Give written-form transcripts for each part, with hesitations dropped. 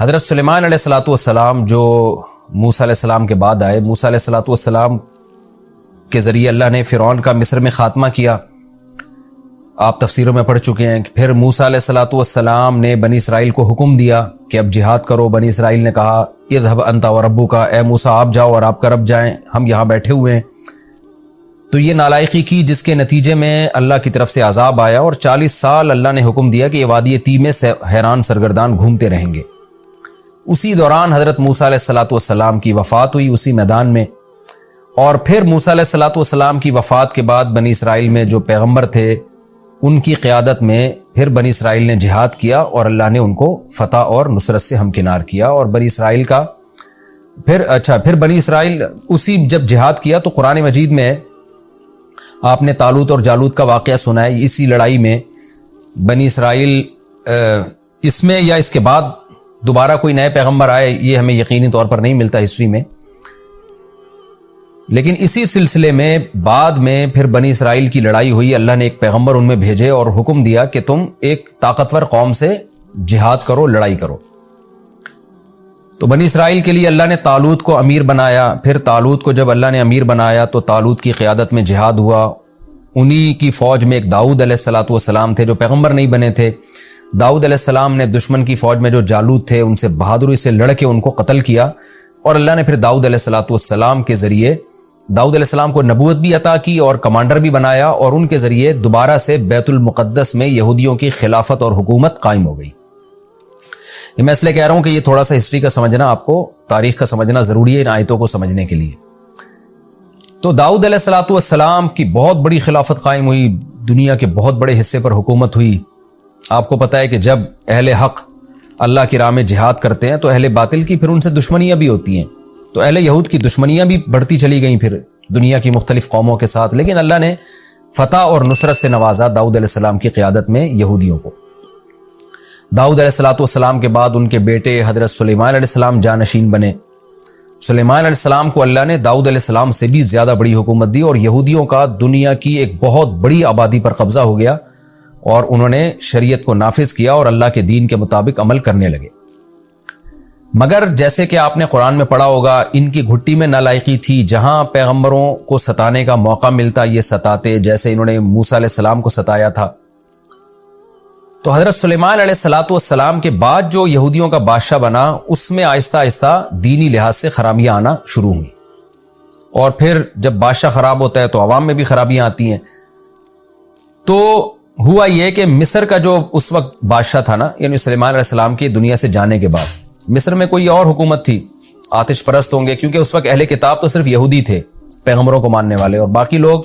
حضرت سلیمان علیہ الصلوۃ والسلام جو موسیٰ علیہ السلام کے بعد آئے، موسیٰ علیہ الصلوۃ والسلام کے ذریعے اللہ نے فرعون کا مصر میں خاتمہ کیا. آپ تفسیروں میں پڑھ چکے ہیں کہ پھر موسیٰ علیہ الصلوۃ والسلام نے بنی اسرائیل کو حکم دیا کہ اب جہاد کرو. بنی اسرائیل نے کہا اذهب انت وربک، اے موسیٰ آپ جاؤ اور آپ کا رب جائیں، ہم یہاں بیٹھے ہوئے ہیں. تو یہ نالائقی کی جس کے نتیجے میں اللہ کی طرف سے عذاب آیا، اور 40 سال اللہ نے حکم دیا کہ یہ وادی تیہ میں حیران سرگردان گھومتے رہیں گے. اسی دوران حضرت موسیٰ علیہ الصلوۃ والسلام کی وفات ہوئی اسی میدان میں. اور پھر موسیٰ علیہ الصلوۃ والسلام کی وفات کے بعد بنی اسرائیل میں جو پیغمبر تھے ان کی قیادت میں پھر بنی اسرائیل نے جہاد کیا، اور اللہ نے ان کو فتح اور نصرت سے ہمکنار کیا. اور بنی اسرائیل کا پھر بنی اسرائیل اسی جب جہاد کیا تو قرآن مجید میں آپ نے طالوت اور جالوت کا واقعہ سنا ہے. اسی لڑائی میں بنی اسرائیل اس میں یا اس کے بعد دوبارہ کوئی نئے پیغمبر آئے یہ ہمیں یقینی طور پر نہیں ملتا ہسٹری میں، لیکن اسی سلسلے میں بعد میں پھر بنی اسرائیل کی لڑائی ہوئی. اللہ نے ایک پیغمبر ان میں بھیجے اور حکم دیا کہ تم ایک طاقتور قوم سے جہاد کرو، لڑائی کرو. تو بنی اسرائیل کے لیے اللہ نے طالوت کو امیر بنایا. پھر طالوت کو جب اللہ نے امیر بنایا تو طالوت کی قیادت میں جہاد ہوا. انہی کی فوج میں ایک داؤد علیہ الصلوۃ والسلام تھے جو پیغمبر نہیں بنے تھے. داؤد علیہ السلام نے دشمن کی فوج میں جو جالوت تھے ان سے بہادری سے لڑ کے ان کو قتل کیا، اور اللہ نے پھر داؤد علیہ الصلوۃ والسلام کے ذریعے داؤد علیہ السلام کو نبوت بھی عطا کی اور کمانڈر بھی بنایا، اور ان کے ذریعے دوبارہ سے بیت المقدس میں یہودیوں کی خلافت اور حکومت قائم ہو گئی. یہ میں اس لیے کہہ رہا ہوں کہ یہ تھوڑا سا ہسٹری کا سمجھنا، آپ کو تاریخ کا سمجھنا ضروری ہے ان آیتوں کو سمجھنے کے لیے. تو داؤد علیہ الصلوۃ والسلام کی بہت بڑی خلافت قائم ہوئی، دنیا کے بہت بڑے حصے پر حکومت ہوئی. آپ کو پتہ ہے کہ جب اہل حق اللہ کی راہ میں جہاد کرتے ہیں تو اہل باطل کی پھر ان سے دشمنیاں بھی ہوتی ہیں. تو اہل یہود کی دشمنیاں بھی بڑھتی چلی گئیں پھر دنیا کی مختلف قوموں کے ساتھ، لیکن اللہ نے فتح اور نصرت سے نوازا داؤد علیہ السلام کی قیادت میں یہودیوں کو. داؤد علیہ الصلوۃ والسلام کے بعد ان کے بیٹے حضرت سلیمان علیہ السلام جانشین بنے. سلیمان علیہ السلام کو اللہ نے داؤد علیہ السلام سے بھی زیادہ بڑی حکومت دی، اور یہودیوں کا دنیا کی ایک بہت بڑی آبادی پر قبضہ ہو گیا، اور انہوں نے شریعت کو نافذ کیا اور اللہ کے دین کے مطابق عمل کرنے لگے. مگر جیسے کہ آپ نے قرآن میں پڑھا ہوگا ان کی گھٹی میں نالائقی تھی، جہاں پیغمبروں کو ستانے کا موقع ملتا یہ ستاتے، جیسے انہوں نے موسیٰ علیہ السلام کو ستایا تھا. تو حضرت سلیمان علیہ الصلوۃ والسلام کے بعد جو یہودیوں کا بادشاہ بنا اس میں آہستہ آہستہ دینی لحاظ سے خرابیاں آنا شروع ہوئیں، اور پھر جب بادشاہ خراب ہوتا ہے تو عوام میں بھی خرابیاں آتی ہیں. تو ہوا یہ کہ مصر کا جو اس وقت بادشاہ تھا نا، یعنی سلیمان علیہ السلام کی دنیا سے جانے کے بعد مصر میں کوئی اور حکومت تھی، آتش پرست ہوں گے، کیونکہ اس وقت اہل کتاب تو صرف یہودی تھے پیغمبروں کو ماننے والے، اور باقی لوگ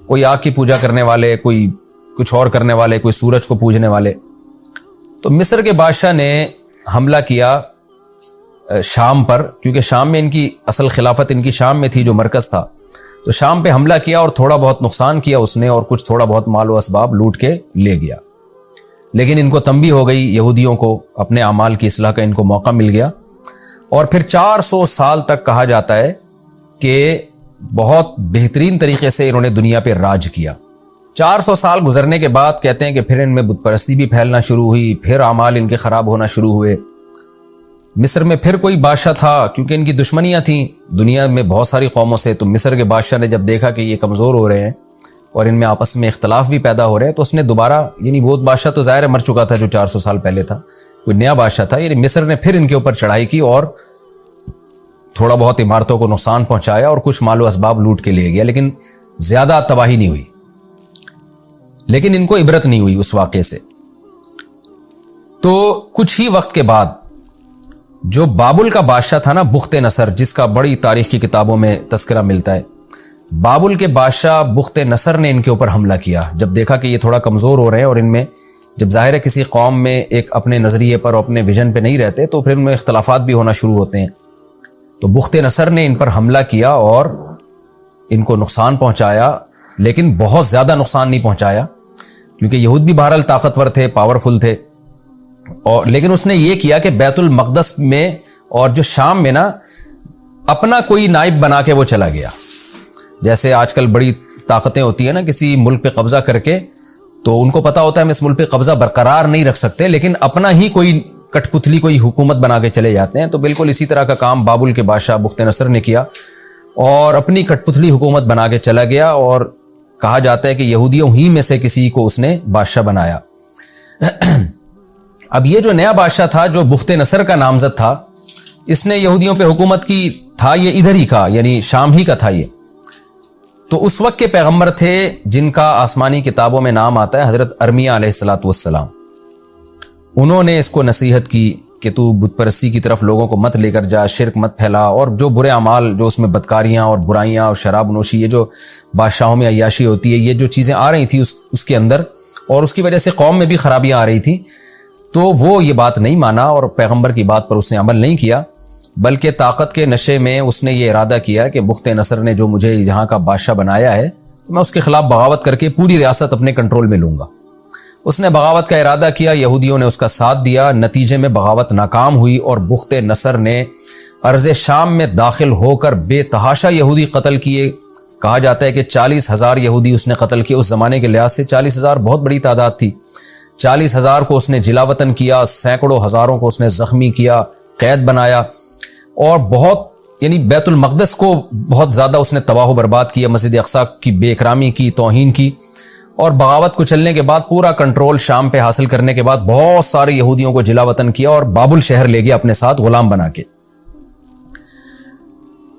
کوئی آگ کی پوجا کرنے والے، کوئی کچھ اور کرنے والے، کوئی سورج کو پوجنے والے. تو مصر کے بادشاہ نے حملہ کیا شام پر، کیونکہ شام میں ان کی اصل خلافت ان کی شام میں تھی جو مرکز تھا. تو شام پہ حملہ کیا اور تھوڑا بہت نقصان کیا اس نے، اور کچھ تھوڑا بہت مال و اسباب لوٹ کے لے گیا. لیکن ان کو تنبیہ ہو گئی، یہودیوں کو اپنے اعمال کی اصلاح کا ان کو موقع مل گیا. اور پھر 400 سال تک کہا جاتا ہے کہ بہت بہترین طریقے سے انہوں نے دنیا پہ راج کیا. 400 سال گزرنے کے بعد کہتے ہیں کہ پھر ان میں بت پرستی بھی پھیلنا شروع ہوئی، پھر اعمال ان کے خراب ہونا شروع ہوئے. مصر میں پھر کوئی بادشاہ تھا، کیونکہ ان کی دشمنیاں تھیں دنیا میں بہت ساری قوموں سے. تو مصر کے بادشاہ نے جب دیکھا کہ یہ کمزور ہو رہے ہیں اور ان میں آپس میں اختلاف بھی پیدا ہو رہے ہیں، تو اس نے دوبارہ، یعنی وہ بادشاہ تو ظاہر مر چکا تھا جو 400 سال پہلے تھا، کوئی نیا بادشاہ تھا، یعنی مصر نے پھر ان کے اوپر چڑھائی کی اور تھوڑا بہت عمارتوں کو نقصان پہنچایا اور کچھ مال و اسباب لوٹ کے لے گیا، لیکن زیادہ تباہی نہیں ہوئی. لیکن ان کو عبرت نہیں ہوئی اس واقعے سے. تو کچھ ہی وقت کے بعد جو بابل کا بادشاہ تھا نا، بخت نصر، جس کا بڑی تاریخ کی کتابوں میں تذکرہ ملتا ہے، بابل کے بادشاہ بخت نصر نے ان کے اوپر حملہ کیا. جب دیکھا کہ یہ تھوڑا کمزور ہو رہے ہیں اور ان میں جب ظاہر ہے کسی قوم میں ایک اپنے نظریے پر اور اپنے ویژن پہ نہیں رہتے تو پھر ان میں اختلافات بھی ہونا شروع ہوتے ہیں. تو بخت نصر نے ان پر حملہ کیا اور ان کو نقصان پہنچایا، لیکن بہت زیادہ نقصان نہیں پہنچایا، کیونکہ یہود بھی بہرحال طاقتور تھے، پاورفل تھے. اور لیکن اس نے یہ کیا کہ بیت المقدس میں اور جو شام میں نا اپنا کوئی نائب بنا کے وہ چلا گیا. جیسے آج کل بڑی طاقتیں ہوتی ہیں نا کسی ملک پہ قبضہ کر کے، تو ان کو پتا ہوتا ہے ہم اس ملک پہ قبضہ برقرار نہیں رکھ سکتے، لیکن اپنا ہی کوئی کٹپتلی کوئی حکومت بنا کے چلے جاتے ہیں، تو بالکل اسی طرح کا کام بابل کے بادشاہ بخت نصر نے کیا اور اپنی کٹپتلی حکومت بنا کے چلا گیا، اور کہا جاتا ہے کہ یہودیوں ہی میں سے کسی کو اس نے بادشاہ بنایا۔ اب یہ جو نیا بادشاہ تھا جو بخت نصر کا نامزد تھا، اس نے یہودیوں پہ حکومت کی، تھا یہ ادھر ہی کا، یعنی شام ہی کا تھا یہ۔ تو اس وقت کے پیغمبر تھے جن کا آسمانی کتابوں میں نام آتا ہے حضرت ارمیا علیہ الصلوۃ والسلام۔ انہوں نے اس کو نصیحت کی کہ تو بت پرستی کی طرف لوگوں کو مت لے کر جا، شرک مت پھیلا، اور جو برے اعمال جو اس میں بدکاریاں اور برائیاں اور شراب نوشی، یہ جو بادشاہوں میں عیاشی ہوتی ہے، یہ جو چیزیں آ رہی تھیں اس کے اندر، اور اس کی وجہ سے قوم میں بھی خرابیاں آ رہی تھیں، تو وہ یہ بات نہیں مانا اور پیغمبر کی بات پر اس نے عمل نہیں کیا، بلکہ طاقت کے نشے میں اس نے یہ ارادہ کیا کہ بخت نصر نے جو مجھے یہاں کا بادشاہ بنایا ہے تو میں اس کے خلاف بغاوت کر کے پوری ریاست اپنے کنٹرول میں لوں گا۔ اس نے بغاوت کا ارادہ کیا، یہودیوں نے اس کا ساتھ دیا، نتیجے میں بغاوت ناکام ہوئی اور بخت نصر نے ارض شام میں داخل ہو کر بے تحاشا یہودی قتل کیے۔ کہا جاتا ہے کہ 40,000 یہودی اس نے قتل کیے۔ اس زمانے کے لحاظ سے 40,000 بہت بڑی تعداد تھی۔ 40,000 کو اس نے جلا وطن کیا، سینکڑوں ہزاروں کو اس نے زخمی کیا، قید بنایا، اور بہت یعنی بیت المقدس کو بہت زیادہ اس نے تباہ و برباد کیا، مسجد اقصیٰ کی بے اکرامی کی، توہین کی، اور بغاوت کو چلنے کے بعد پورا کنٹرول شام پہ حاصل کرنے کے بعد بہت سارے یہودیوں کو جلا وطن کیا اور بابل شہر لے گیا اپنے ساتھ غلام بنا کے۔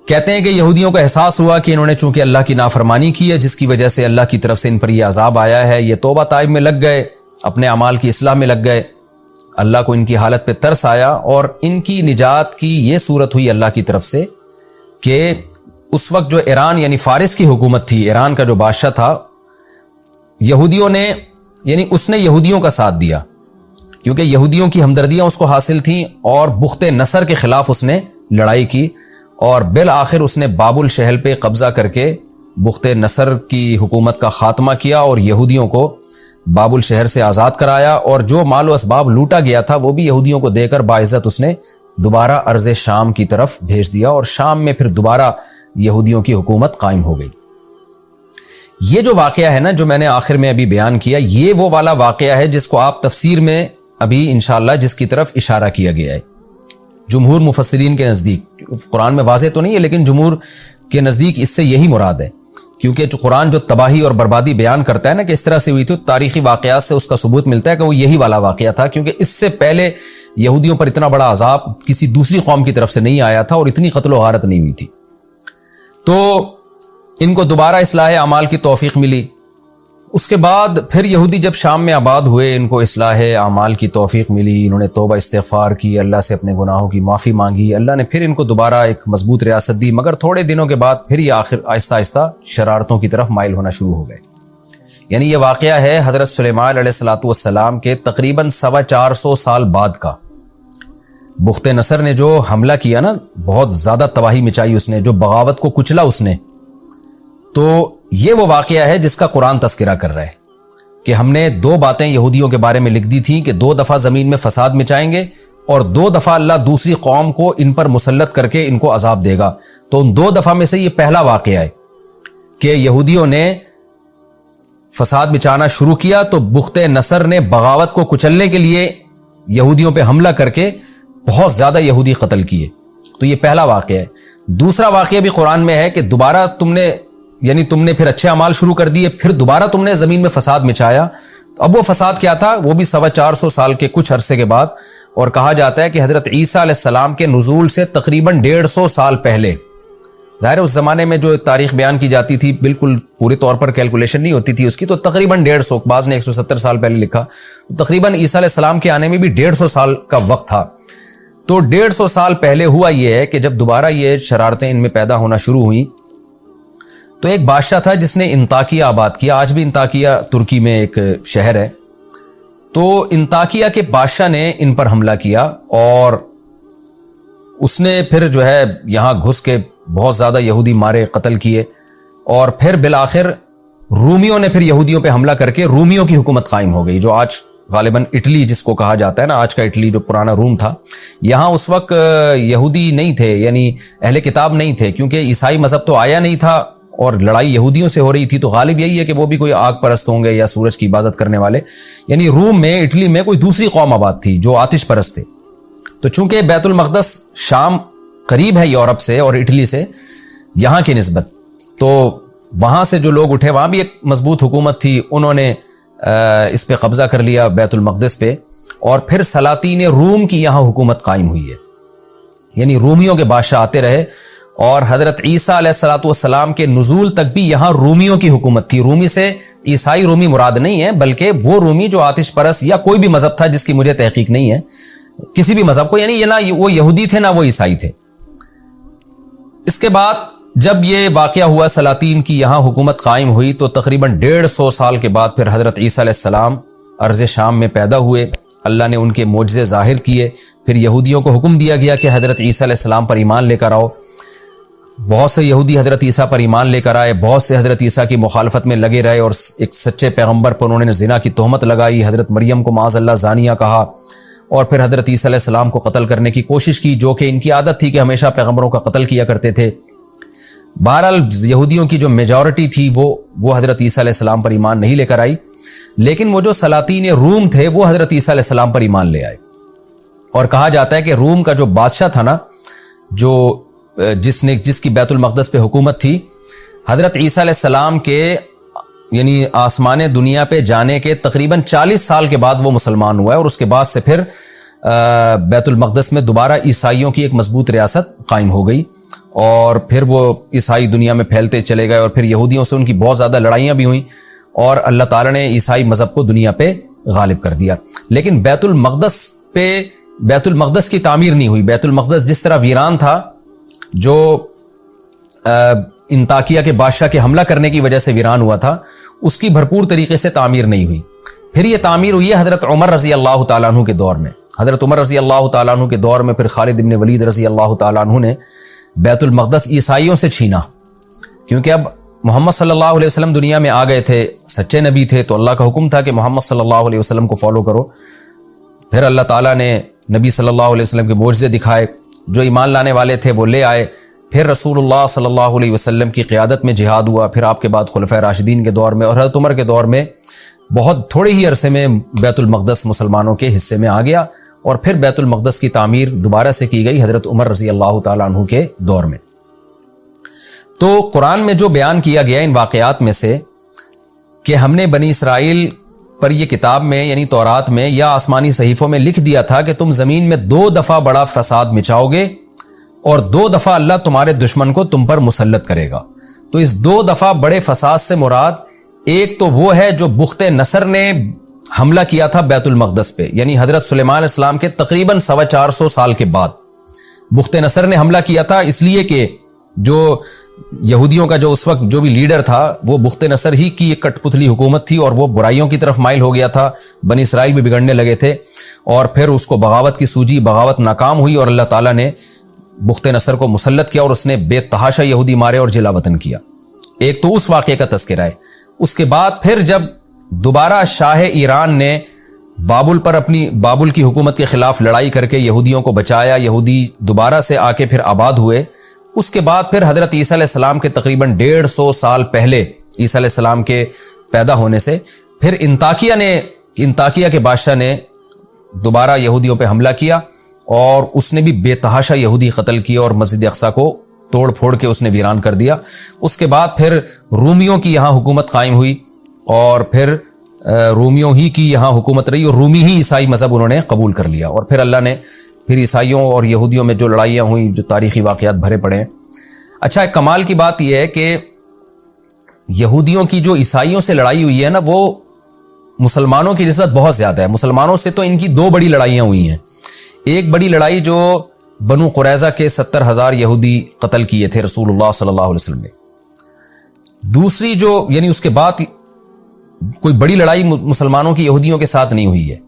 کہتے ہیں کہ یہودیوں کو احساس ہوا کہ انہوں نے چونکہ اللہ کی نافرمانی کی ہے، جس کی وجہ سے اللہ کی طرف سے ان پر یہ عذاب آیا ہے، یہ توبہ طائب میں لگ گئے، اپنے اعمال کی اصلاح میں لگ گئے۔ اللہ کو ان کی حالت پہ ترس آیا اور ان کی نجات کی یہ صورت ہوئی اللہ کی طرف سے کہ اس وقت جو ایران یعنی فارس کی حکومت تھی، ایران کا جو بادشاہ تھا، یہودیوں نے یعنی اس نے یہودیوں کا ساتھ دیا کیونکہ یہودیوں کی ہمدردیاں اس کو حاصل تھیں، اور بخت نصر کے خلاف اس نے لڑائی کی، اور بالآخر اس نے بابل شہر پہ قبضہ کر کے بخت نصر کی حکومت کا خاتمہ کیا اور یہودیوں کو بابل شہر سے آزاد کرایا، اور جو مال و اسباب لوٹا گیا تھا وہ بھی یہودیوں کو دے کر باعزت اس نے دوبارہ ارض شام کی طرف بھیج دیا، اور شام میں پھر دوبارہ یہودیوں کی حکومت قائم ہو گئی۔ یہ جو واقعہ ہے نا جو میں نے آخر میں ابھی بیان کیا، یہ وہ والا واقعہ ہے جس کو آپ تفسیر میں ابھی انشاءاللہ جس کی طرف اشارہ کیا گیا ہے۔ جمہور مفسرین کے نزدیک، قرآن میں واضح تو نہیں ہے لیکن جمہور کے نزدیک اس سے یہی مراد ہے، کیونکہ جو قرآن جو تباہی اور بربادی بیان کرتا ہے نا کہ اس طرح سے ہوئی تھی، تاریخی واقعات سے اس کا ثبوت ملتا ہے کہ وہ یہی والا واقعہ تھا، کیونکہ اس سے پہلے یہودیوں پر اتنا بڑا عذاب کسی دوسری قوم کی طرف سے نہیں آیا تھا اور اتنی قتل و غارت نہیں ہوئی تھی۔ تو ان کو دوبارہ اصلاح اعمال کی توفیق ملی۔ اس کے بعد پھر یہودی جب شام میں آباد ہوئے، ان کو اصلاح اعمال کی توفیق ملی، انہوں نے توبہ استغفار کی، اللہ سے اپنے گناہوں کی معافی مانگی، اللہ نے پھر ان کو دوبارہ ایک مضبوط ریاست دی، مگر تھوڑے دنوں کے بعد پھر یہ آخر آہستہ آہستہ شرارتوں کی طرف مائل ہونا شروع ہو گئے۔ یعنی یہ واقعہ ہے حضرت سلیمان علیہ الصلوۃ والسلام کے تقریباً 450 سال بعد کا۔ بخت نصر نے جو حملہ کیا نا، بہت زیادہ تباہی مچائی اس نے، جو بغاوت کو کچلا اس نے، تو یہ وہ واقعہ ہے جس کا قرآن تذکرہ کر رہا ہے کہ ہم نے 2 باتیں یہودیوں کے بارے میں لکھ دی تھیں کہ 2 دفعہ زمین میں فساد مچائیں گے اور 2 دفعہ اللہ دوسری قوم کو ان پر مسلط کر کے ان کو عذاب دے گا۔ تو ان 2 دفعہ میں سے یہ پہلا واقعہ ہے کہ یہودیوں نے فساد مچانا شروع کیا، تو بخت نصر نے بغاوت کو کچلنے کے لیے یہودیوں پہ حملہ کر کے بہت زیادہ یہودی قتل کیے۔ تو یہ پہلا واقعہ ہے۔ دوسرا واقعہ بھی قرآن میں ہے کہ دوبارہ تم نے پھر اچھے اعمال شروع کر دیے، پھر دوبارہ تم نے زمین میں فساد مچایا۔ اب وہ فساد کیا تھا؟ وہ بھی 450 سال کے کچھ عرصے کے بعد، اور کہا جاتا ہے کہ حضرت عیسیٰ علیہ السلام کے نزول سے تقریباً 150 سال پہلے۔ ظاہر ہے اس زمانے میں جو تاریخ بیان کی جاتی تھی بالکل پورے طور پر کیلکولیشن نہیں ہوتی تھی اس کی، تو تقریباً 150، بعض نے 170 سال پہلے لکھا، تو تقریباً عیسیٰ علیہ السلام کے آنے میں بھی 150 سال کا وقت تھا۔ تو 150 سال پہلے ہوا یہ ہے کہ جب دوبارہ یہ شرارتیں ان میں پیدا ہونا شروع ہوئیں، تو ایک بادشاہ تھا جس نے انطاکیہ آباد کیا۔ آج بھی انطاکیہ ترکی میں ایک شہر ہے۔ تو انطاکیہ کے بادشاہ نے ان پر حملہ کیا، اور اس نے پھر جو ہے یہاں گھس کے بہت زیادہ یہودی مارے، قتل کیے، اور پھر بالآخر رومیوں نے پھر یہودیوں پہ حملہ کر کے رومیوں کی حکومت قائم ہو گئی، جو آج غالباً اٹلی جس کو کہا جاتا ہے نا، آج کا اٹلی جو پرانا روم تھا۔ یہاں اس وقت یہودی نہیں تھے، یعنی اہل کتاب نہیں تھے، کیونکہ عیسائی مذہب تو آیا نہیں تھا اور لڑائی یہودیوں سے ہو رہی تھی، تو غالب یہی ہے کہ وہ بھی کوئی آگ پرست ہوں گے یا سورج کی عبادت کرنے والے، یعنی روم میں، اٹلی میں کوئی دوسری قوم آباد تھی جو آتش پرست تھے۔ تو چونکہ بیت المقدس شام قریب ہے یورپ سے اور اٹلی سے یہاں کی نسبت، تو وہاں سے جو لوگ اٹھے، وہاں بھی ایک مضبوط حکومت تھی، انہوں نے اس پہ قبضہ کر لیا بیت المقدس پہ، اور پھر سلاطین روم کی یہاں حکومت قائم ہوئی ہے، یعنی رومیوں کے بادشاہ آتے رہے، اور حضرت عیسیٰ علیہ الصلوۃ والسلام کے نزول تک بھی یہاں رومیوں کی حکومت تھی۔ رومی سے عیسائی رومی مراد نہیں ہے، بلکہ وہ رومی جو آتش پرست یا کوئی بھی مذہب تھا جس کی مجھے تحقیق نہیں ہے، کسی بھی مذہب کو، یعنی یہ نہ وہ یہودی تھے نہ وہ عیسائی تھے۔ اس کے بعد جب یہ واقعہ ہوا، سلاطین کی یہاں حکومت قائم ہوئی، تو تقریباً 150 سال کے بعد پھر حضرت عیسیٰ علیہ السلام ارض شام میں پیدا ہوئے، اللہ نے ان کے معجزے ظاہر کیے، پھر یہودیوں کو حکم دیا گیا کہ حضرت عیسیٰ علیہ السلام پر ایمان لے کر آؤ۔ بہت سے یہودی حضرت عیسیٰ پر ایمان لے کر آئے، بہت سے حضرت عیسیٰ کی مخالفت میں لگے رہے، اور ایک سچے پیغمبر پر انہوں نے زنا کی تہمت لگائی، حضرت مریم کو معاذ اللہ زانیہ کہا، اور پھر حضرت عیسیٰ علیہ السلام کو قتل کرنے کی کوشش کی، جو کہ ان کی عادت تھی کہ ہمیشہ پیغمبروں کا قتل کیا کرتے تھے۔ بہرحال یہودیوں کی جو میجورٹی تھی وہ حضرت عیسیٰ علیہ السلام پر ایمان نہیں لے کر آئی، لیکن وہ جو سلاطین روم تھے وہ حضرت عیسیٰ علیہ السلام پر ایمان لے آئے۔ اور کہا جاتا ہے کہ روم کا جو بادشاہ تھا نا، جس کی بیت المقدس پہ حکومت تھی، حضرت عیسیٰ علیہ السلام کے یعنی آسمان دنیا پہ جانے کے تقریباً 40 سال کے بعد وہ مسلمان ہوا ہے، اور اس کے بعد سے پھر بیت المقدس میں دوبارہ عیسائیوں کی ایک مضبوط ریاست قائم ہو گئی، اور پھر وہ عیسائی دنیا میں پھیلتے چلے گئے، اور پھر یہودیوں سے ان کی بہت زیادہ لڑائیاں بھی ہوئیں، اور اللہ تعالیٰ نے عیسائی مذہب کو دنیا پہ غالب کر دیا۔ لیکن بیت المقدس کی تعمیر نہیں ہوئی۔ بیت المقدس جس طرح ویران تھا، جو انطاکیہ کے بادشاہ کے حملہ کرنے کی وجہ سے ویران ہوا تھا، اس کی بھرپور طریقے سے تعمیر نہیں ہوئی۔ پھر یہ تعمیر ہوئی ہے حضرت عمر رضی اللہ تعالیٰ عنہ کے دور میں۔ حضرت عمر رضی اللہ تعالیٰ عنہ کے دور میں پھر خالد بن ولید رضی اللہ تعالیٰ عنہ نے بیت المقدس عیسائیوں سے چھینا، کیونکہ اب محمد صلی اللہ علیہ وسلم دنیا میں آ گئے تھے، سچے نبی تھے، تو اللہ کا حکم تھا کہ محمد صلی اللہ علیہ وسلم کو فالو کرو۔ پھر اللہ تعالیٰ نے نبی صلی اللہ علیہ وسلم کے معجزے دکھائے، جو ایمان لانے والے تھے وہ لے آئے۔ پھر رسول اللہ صلی اللہ علیہ وسلم کی قیادت میں جہاد ہوا، پھر آپ کے بعد خلفائے راشدین کے دور میں اور حضرت عمر کے دور میں بہت تھوڑے ہی عرصے میں بیت المقدس مسلمانوں کے حصے میں آ گیا، اور پھر بیت المقدس کی تعمیر دوبارہ سے کی گئی حضرت عمر رضی اللہ تعالیٰ عنہ کے دور میں۔ تو قرآن میں جو بیان کیا گیا ان واقعات میں سے کہ ہم نے بنی اسرائیل پر یہ کتاب میں یعنی تورات میں یا آسمانی صحیفوں میں لکھ دیا تھا کہ تم زمین میں 2 دفعہ بڑا فساد مچاؤ گے، اور 2 دفعہ اللہ تمہارے دشمن کو تم پر مسلط کرے گا۔ تو اس 2 دفعہ بڑے فساد سے مراد ایک تو وہ ہے جو بخت نصر نے حملہ کیا تھا بیت المقدس پہ، یعنی حضرت سلیمان علیہ السلام کے تقریباً 450 سال کے بعد بخت نصر نے حملہ کیا تھا، اس لیے کہ جو یہودیوں کا جو اس وقت جو بھی لیڈر تھا وہ بخت نصر ہی کی ایک کٹ پتلی حکومت تھی، اور وہ برائیوں کی طرف مائل ہو گیا تھا، بنی اسرائیل بھی بگڑنے لگے تھے، اور پھر اس کو بغاوت کی سوجی، بغاوت ناکام ہوئی، اور اللہ تعالیٰ نے بخت نصر کو مسلط کیا، اور اس نے بے تحاشا یہودی مارے اور جلا وطن کیا۔ ایک تو اس واقعے کا تذکرہ ہے۔ اس کے بعد پھر جب دوبارہ شاہ ایران نے بابل کی حکومت کے خلاف لڑائی کر کے یہودیوں کو بچایا، یہودی دوبارہ سے آ کے پھر آباد ہوئے، اس کے بعد پھر حضرت عیسیٰ علیہ السلام کے تقریباً 150 سال پہلے عیسیٰ علیہ السلام کے پیدا ہونے سے پھر انطاکیہ کے بادشاہ نے دوبارہ یہودیوں پہ حملہ کیا، اور اس نے بھی بے تحاشا یہودی قتل کیا، اور مسجد اقصیٰ کو توڑ پھوڑ کے اس نے ویران کر دیا۔ اس کے بعد پھر رومیوں کی یہاں حکومت قائم ہوئی، اور پھر رومیوں ہی کی یہاں حکومت رہی، اور رومی ہی عیسائی مذہب انہوں نے قبول کر لیا، اور پھر اللہ نے پھر عیسائیوں اور یہودیوں میں جو لڑائیاں ہوئیں، جو تاریخی واقعات بھرے پڑے ہیں۔ اچھا، ایک کمال کی بات یہ ہے کہ یہودیوں کی جو عیسائیوں سے لڑائی ہوئی ہے نا، وہ مسلمانوں کی نسبت بہت زیادہ ہے۔ مسلمانوں سے تو ان کی 2 بڑی لڑائیاں ہوئی ہیں۔ ایک بڑی لڑائی جو بنو قریظہ کے 70,000 یہودی قتل کیے تھے رسول اللہ صلی اللہ علیہ وسلم نے۔ دوسری جو یعنی اس کے بعد کوئی بڑی لڑائی مسلمانوں کی یہودیوں کے ساتھ نہیں ہوئی ہے۔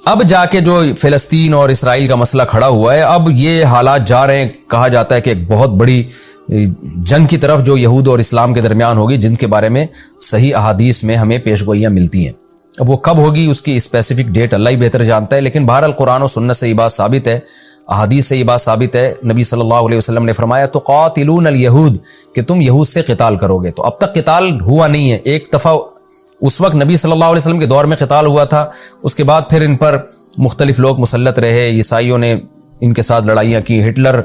اب جا کے جو فلسطین اور اسرائیل کا مسئلہ کھڑا ہوا ہے، اب یہ حالات جا رہے ہیں، کہا جاتا ہے کہ ایک بہت بڑی جنگ کی طرف جو یہود اور اسلام کے درمیان ہوگی، جن کے بارے میں صحیح احادیث میں ہمیں پیشگوئیاں ملتی ہیں۔ اب وہ کب ہوگی اس کی اسپیسیفک ڈیٹ اللہ ہی بہتر جانتا ہے، لیکن بہرحال قرآن و سنت سے یہ بات ثابت ہے، احادیث سے یہ بات ثابت ہے۔ نبی صلی اللہ علیہ وسلم نے فرمایا تو قاتلون الیہود، کہ تم یہود سے قتال کرو گے۔ تو اب تک قتال ہوا نہیں ہے، ایک دفعہ اس وقت نبی صلی اللہ علیہ وسلم کے دور میں قتال ہوا تھا، اس کے بعد پھر ان پر مختلف لوگ مسلط رہے، عیسائیوں نے ان کے ساتھ لڑائیاں کی، ہٹلر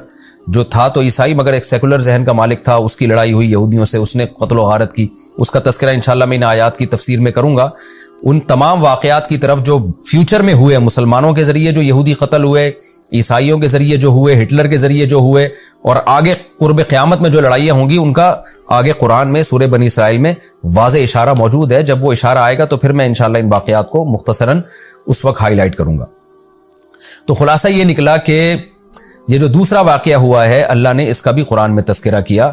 جو تھا تو عیسائی مگر ایک سیکولر ذہن کا مالک تھا، اس کی لڑائی ہوئی یہودیوں سے، اس نے قتل و غارت کی، اس کا تذکرہ انشاءاللہ میں ان آیات کی تفسیر میں کروں گا۔ ان تمام واقعات کی طرف جو فیوچر میں ہوئے، مسلمانوں کے ذریعے جو یہودی قتل ہوئے، عیسائیوں کے ذریعے جو ہوئے، ہٹلر کے ذریعے جو ہوئے، اور آگے قرب قیامت میں جو لڑائیاں ہوں گی، ان کا آگے قرآن میں سورہ بنی اسرائیل میں واضح اشارہ موجود ہے۔ جب وہ اشارہ آئے گا تو پھر میں انشاءاللہ ان واقعات کو مختصراً اس وقت ہائی لائٹ کروں گا۔ تو خلاصہ یہ نکلا کہ یہ جو دوسرا واقعہ ہوا ہے، اللہ نے اس کا بھی قرآن میں تذکرہ کیا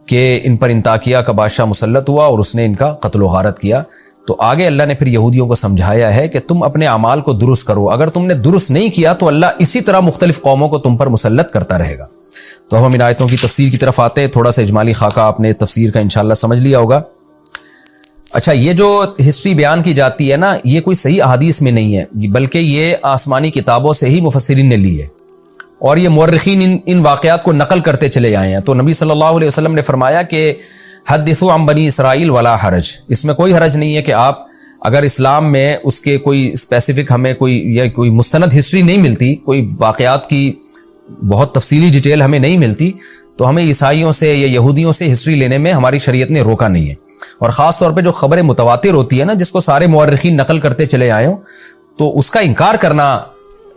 کہ ان پر انطاکیہ کا بادشاہ مسلط ہوا اور اس نے ان کا قتل و غارت کیا۔ تو آگے اللہ نے پھر یہودیوں کو سمجھایا ہے کہ تم اپنے اعمال کو درست کرو، اگر تم نے درست نہیں کیا تو اللہ اسی طرح مختلف قوموں کو تم پر مسلط کرتا رہے گا۔ تو ہم ان آیتوں کی تفسیر کی طرف آتے ہیں، تھوڑا سا اجمالی خاکہ آپ نے تفسیر کا انشاءاللہ سمجھ لیا ہوگا۔ اچھا، یہ جو ہسٹری بیان کی جاتی ہے نا، یہ کوئی صحیح احادیث میں نہیں ہے، بلکہ یہ آسمانی کتابوں سے ہی مفسرین نے لی ہے، اور یہ مورخین ان واقعات کو نقل کرتے چلے آئے ہیں۔ تو نبی صلی اللہ علیہ وسلم نے فرمایا کہ حدثوا عن بنی اسرائیل ولا حرج، اس میں کوئی حرج نہیں ہے کہ آپ اگر اسلام میں اس کے کوئی اسپیسیفک ہمیں کوئی مستند ہسٹری نہیں ملتی، کوئی واقعات کی بہت تفصیلی ڈیٹیل ہمیں نہیں ملتی، تو ہمیں عیسائیوں سے یا یہودیوں سے ہسٹری لینے میں ہماری شریعت نے روکا نہیں ہے۔ اور خاص طور پہ جو خبر متواتر ہوتی ہے نا، جس کو سارے مورخین نقل کرتے چلے آئے ہوں، تو اس کا انکار کرنا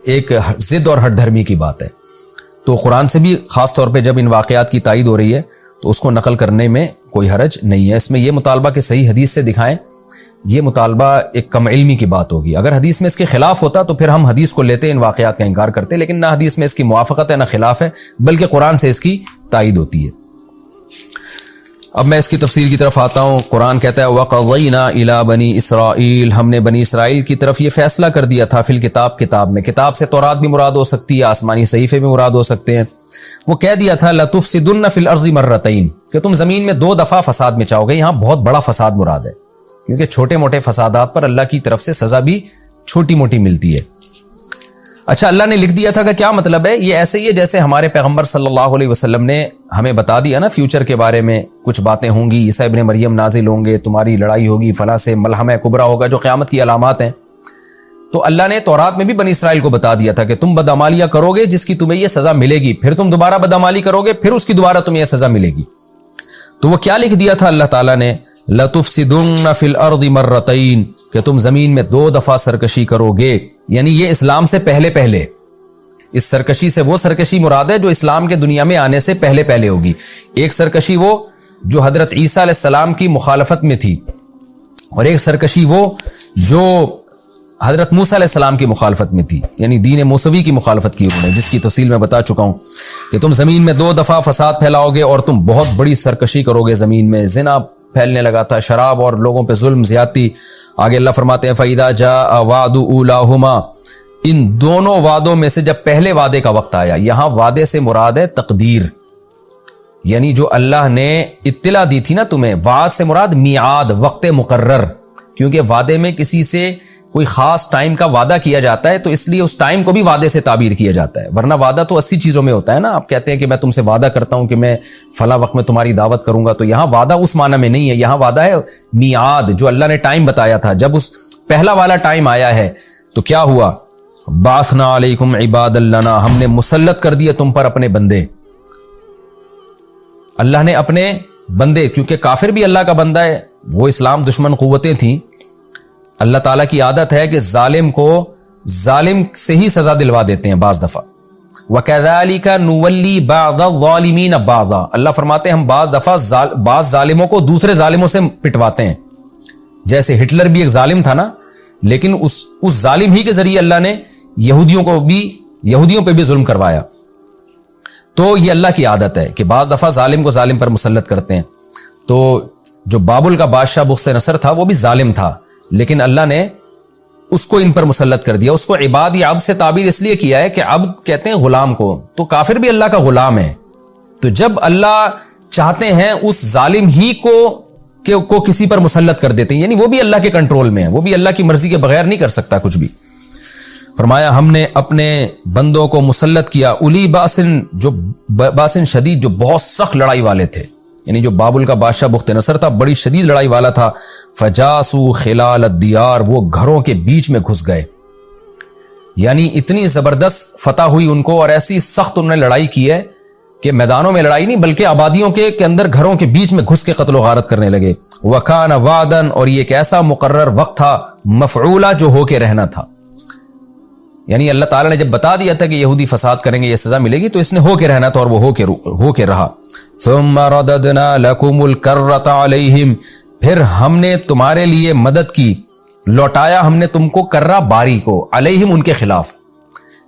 ایک ضد اور ہٹ دھرمی کی بات ہے۔ تو قرآن سے بھی خاص طور پہ جب ان واقعات کی تائید ہو رہی ہے تو اس کو نقل کرنے میں کوئی حرج نہیں ہے۔ اس میں یہ مطالبہ کہ صحیح حدیث سے دکھائیں، یہ مطالبہ ایک کم علمی کی بات ہوگی۔ اگر حدیث میں اس کے خلاف ہوتا تو پھر ہم حدیث کو لیتے، ان واقعات کا انکار کرتے، لیکن نہ حدیث میں اس کی موافقت ہے نہ خلاف ہے، بلکہ قرآن سے اس کی تائید ہوتی ہے۔ اب میں اس کی تفسیر کی طرف آتا ہوں۔ قرآن کہتا ہے وَقَضَيْنَا إِلَىٰ بَنِي إِسْرَائِيلَ، ہم نے بنی اسرائیل کی طرف یہ فیصلہ کر دیا تھا، فی الکتاب، کتاب میں، کتاب سے تورات بھی مراد ہو سکتی ہے، آسمانی صحیفے بھی مراد ہو سکتے ہیں۔ وہ کہہ دیا تھا لَتُفْسِدُنَّ فِي الْأَرْضِ مَرَّتَيْنِ، کہ تم زمین میں 2 دفعہ فساد مچاؤ گے۔ یہاں بہت بڑا فساد مراد ہے، کیونکہ چھوٹے موٹے فسادات پر اللہ کی طرف سے سزا بھی چھوٹی موٹی ملتی ہے۔ اچھا، اللہ نے لکھ دیا تھا کہ کیا مطلب ہے؟ یہ ایسے ہی ہے جیسے ہمارے پیغمبر صلی اللہ علیہ وسلم نے ہمیں بتا دیا نا فیوچر کے بارے میں، کچھ باتیں ہوں گی، عیسیٰ ابن مریم نازل ہوں گے، تمہاری لڑائی ہوگی فلاں سے، ملحمہ کبریٰ ہوگا، جو قیامت کی علامات ہیں۔ تو اللہ نے تورات میں بھی بنی اسرائیل کو بتا دیا تھا کہ تم بدعمالیاں کرو گے جس کی تمہیں یہ سزا ملے گی، پھر تم دوبارہ بدعمالی کرو گے، پھر اس کی دوبارہ تمہیں یہ سزا ملے گی۔ تو وہ کیا لکھ دیا تھا اللہ تعالیٰ نے؟ لَتُفْسِدُنَّ فِي الْأَرْضِ مَرَّتَيْنِ، کہ تم زمین میں 2 دفعہ سرکشی کرو گے، یعنی یہ اسلام سے پہلے۔ اس سرکشی سے وہ سرکشی مراد ہے جو اسلام کے دنیا میں آنے سے پہلے ہوگی۔ ایک سرکشی وہ جو حضرت عیسیٰ علیہ السلام کی مخالفت میں تھی، اور ایک سرکشی وہ جو حضرت موسیٰ علیہ السلام کی مخالفت میں تھی، یعنی دین موسوی کی مخالفت کی انہوں نے، جس کی تفصیل میں بتا چکا ہوں کہ تم زمین میں 2 دفعہ فساد پھیلاؤ گے اور تم بہت بڑی سرکشی کرو گے زمین میں۔ زنا پھیلنے لگا تھا، شراب اور لوگوں پہ ظلم زیادتی۔ آگے اللہ فرماتے ہیں فَإِذَا جَاءَ وَعْدُ أُولَاهُمَا، ان دونوں وعدوں میں سے جب پہلے وعدے کا وقت آیا، یہاں وعدے سے مراد ہے تقدیر، یعنی جو اللہ نے اطلاع دی تھی نا تمہیں، وعد سے مراد میعاد، وقت مقرر، کیونکہ وعدے میں کسی سے کوئی خاص ٹائم کا وعدہ کیا جاتا ہے تو اس لیے اس ٹائم کو بھی وعدے سے تعبیر کیا جاتا ہے، ورنہ وعدہ تو 80 چیزوں میں ہوتا ہے نا۔ آپ کہتے ہیں کہ میں تم سے وعدہ کرتا ہوں کہ میں فلاں وقت میں تمہاری دعوت کروں گا، تو یہاں وعدہ اس معنی میں نہیں ہے، یہاں وعدہ ہے میعاد، جو اللہ نے ٹائم بتایا تھا۔ جب اس پہلا والا ٹائم آیا ہے تو کیا ہوا؟ بعثنا علیکم عباد لنا، ہم نے مسلط کر دیے تم پر اپنے بندے۔ اللہ نے اپنے بندے، کیونکہ کافر بھی اللہ کا بندہ ہے، وہ اسلام دشمن قوتیں تھیں، اللہ تعالیٰ کی عادت ہے کہ ظالم کو ظالم سے ہی سزا دلوا دیتے ہیں بعض دفعہ۔ وَكَذَلِكَ نُوَلِّي بَعْضَ الظَّالِمِينَ بَعْضًا، اللہ فرماتے ہیں ہم بعض دفعہ بعض ظالموں کو دوسرے ظالموں سے پٹواتے ہیں۔ جیسے ہٹلر بھی ایک ظالم تھا نا، لیکن اس ظالم ہی کے ذریعے اللہ نے یہودیوں پہ بھی ظلم کروایا۔ تو یہ اللہ کی عادت ہے کہ بعض دفعہ ظالم کو ظالم پر مسلط کرتے ہیں۔ تو جو بابل کا بادشاہ بخت نصر تھا وہ بھی ظالم تھا، لیکن اللہ نے اس کو ان پر مسلط کر دیا۔ اس کو عباد یا عبد سے تعبیر اس لیے کیا ہے کہ عبد کہتے ہیں غلام کو، تو کافر بھی اللہ کا غلام ہے۔ تو جب اللہ چاہتے ہیں اس ظالم ہی کو کسی پر مسلط کر دیتے ہیں، یعنی وہ بھی اللہ کے کنٹرول میں ہے، وہ بھی اللہ کی مرضی کے بغیر نہیں کر سکتا کچھ بھی۔ فرمایا ہم نے اپنے بندوں کو مسلط کیا، اولی باسن، جو باسن شدید، جو بہت سخت لڑائی والے تھے، یعنی جو بابل کا بادشاہ بخت نصر تھا بڑی شدید لڑائی والا تھا. فجاسو خلال الدیار, وہ گھروں کے بیچ میں گھس گئے. یعنی اتنی زبردست فتح ہوئی ان کو اور ایسی سخت انہوں نے لڑائی کی ہے کہ میدانوں میں لڑائی نہیں بلکہ آبادیوں کے اندر گھروں کے بیچ میں گھس کے قتل و غارت کرنے لگے. وکان وعدن, اور یہ ایک ایسا مقرر وقت تھا, مفعولہ, جو ہو کے رہنا تھا. یعنی اللہ تعالیٰ نے جب بتا دیا تھا کہ یہودی فساد کریں گے یہ سزا ملے گی تو اس نے ہو کے رہنا تھا اور وہ ہو کے رہا. ثم رددنا لکم الکرۃ علیہم, پھر ہم نے تمہارے لیے مدد کی, لوٹایا ہم نے تم کو کرہ باری کو, علیہم, ان کے خلاف.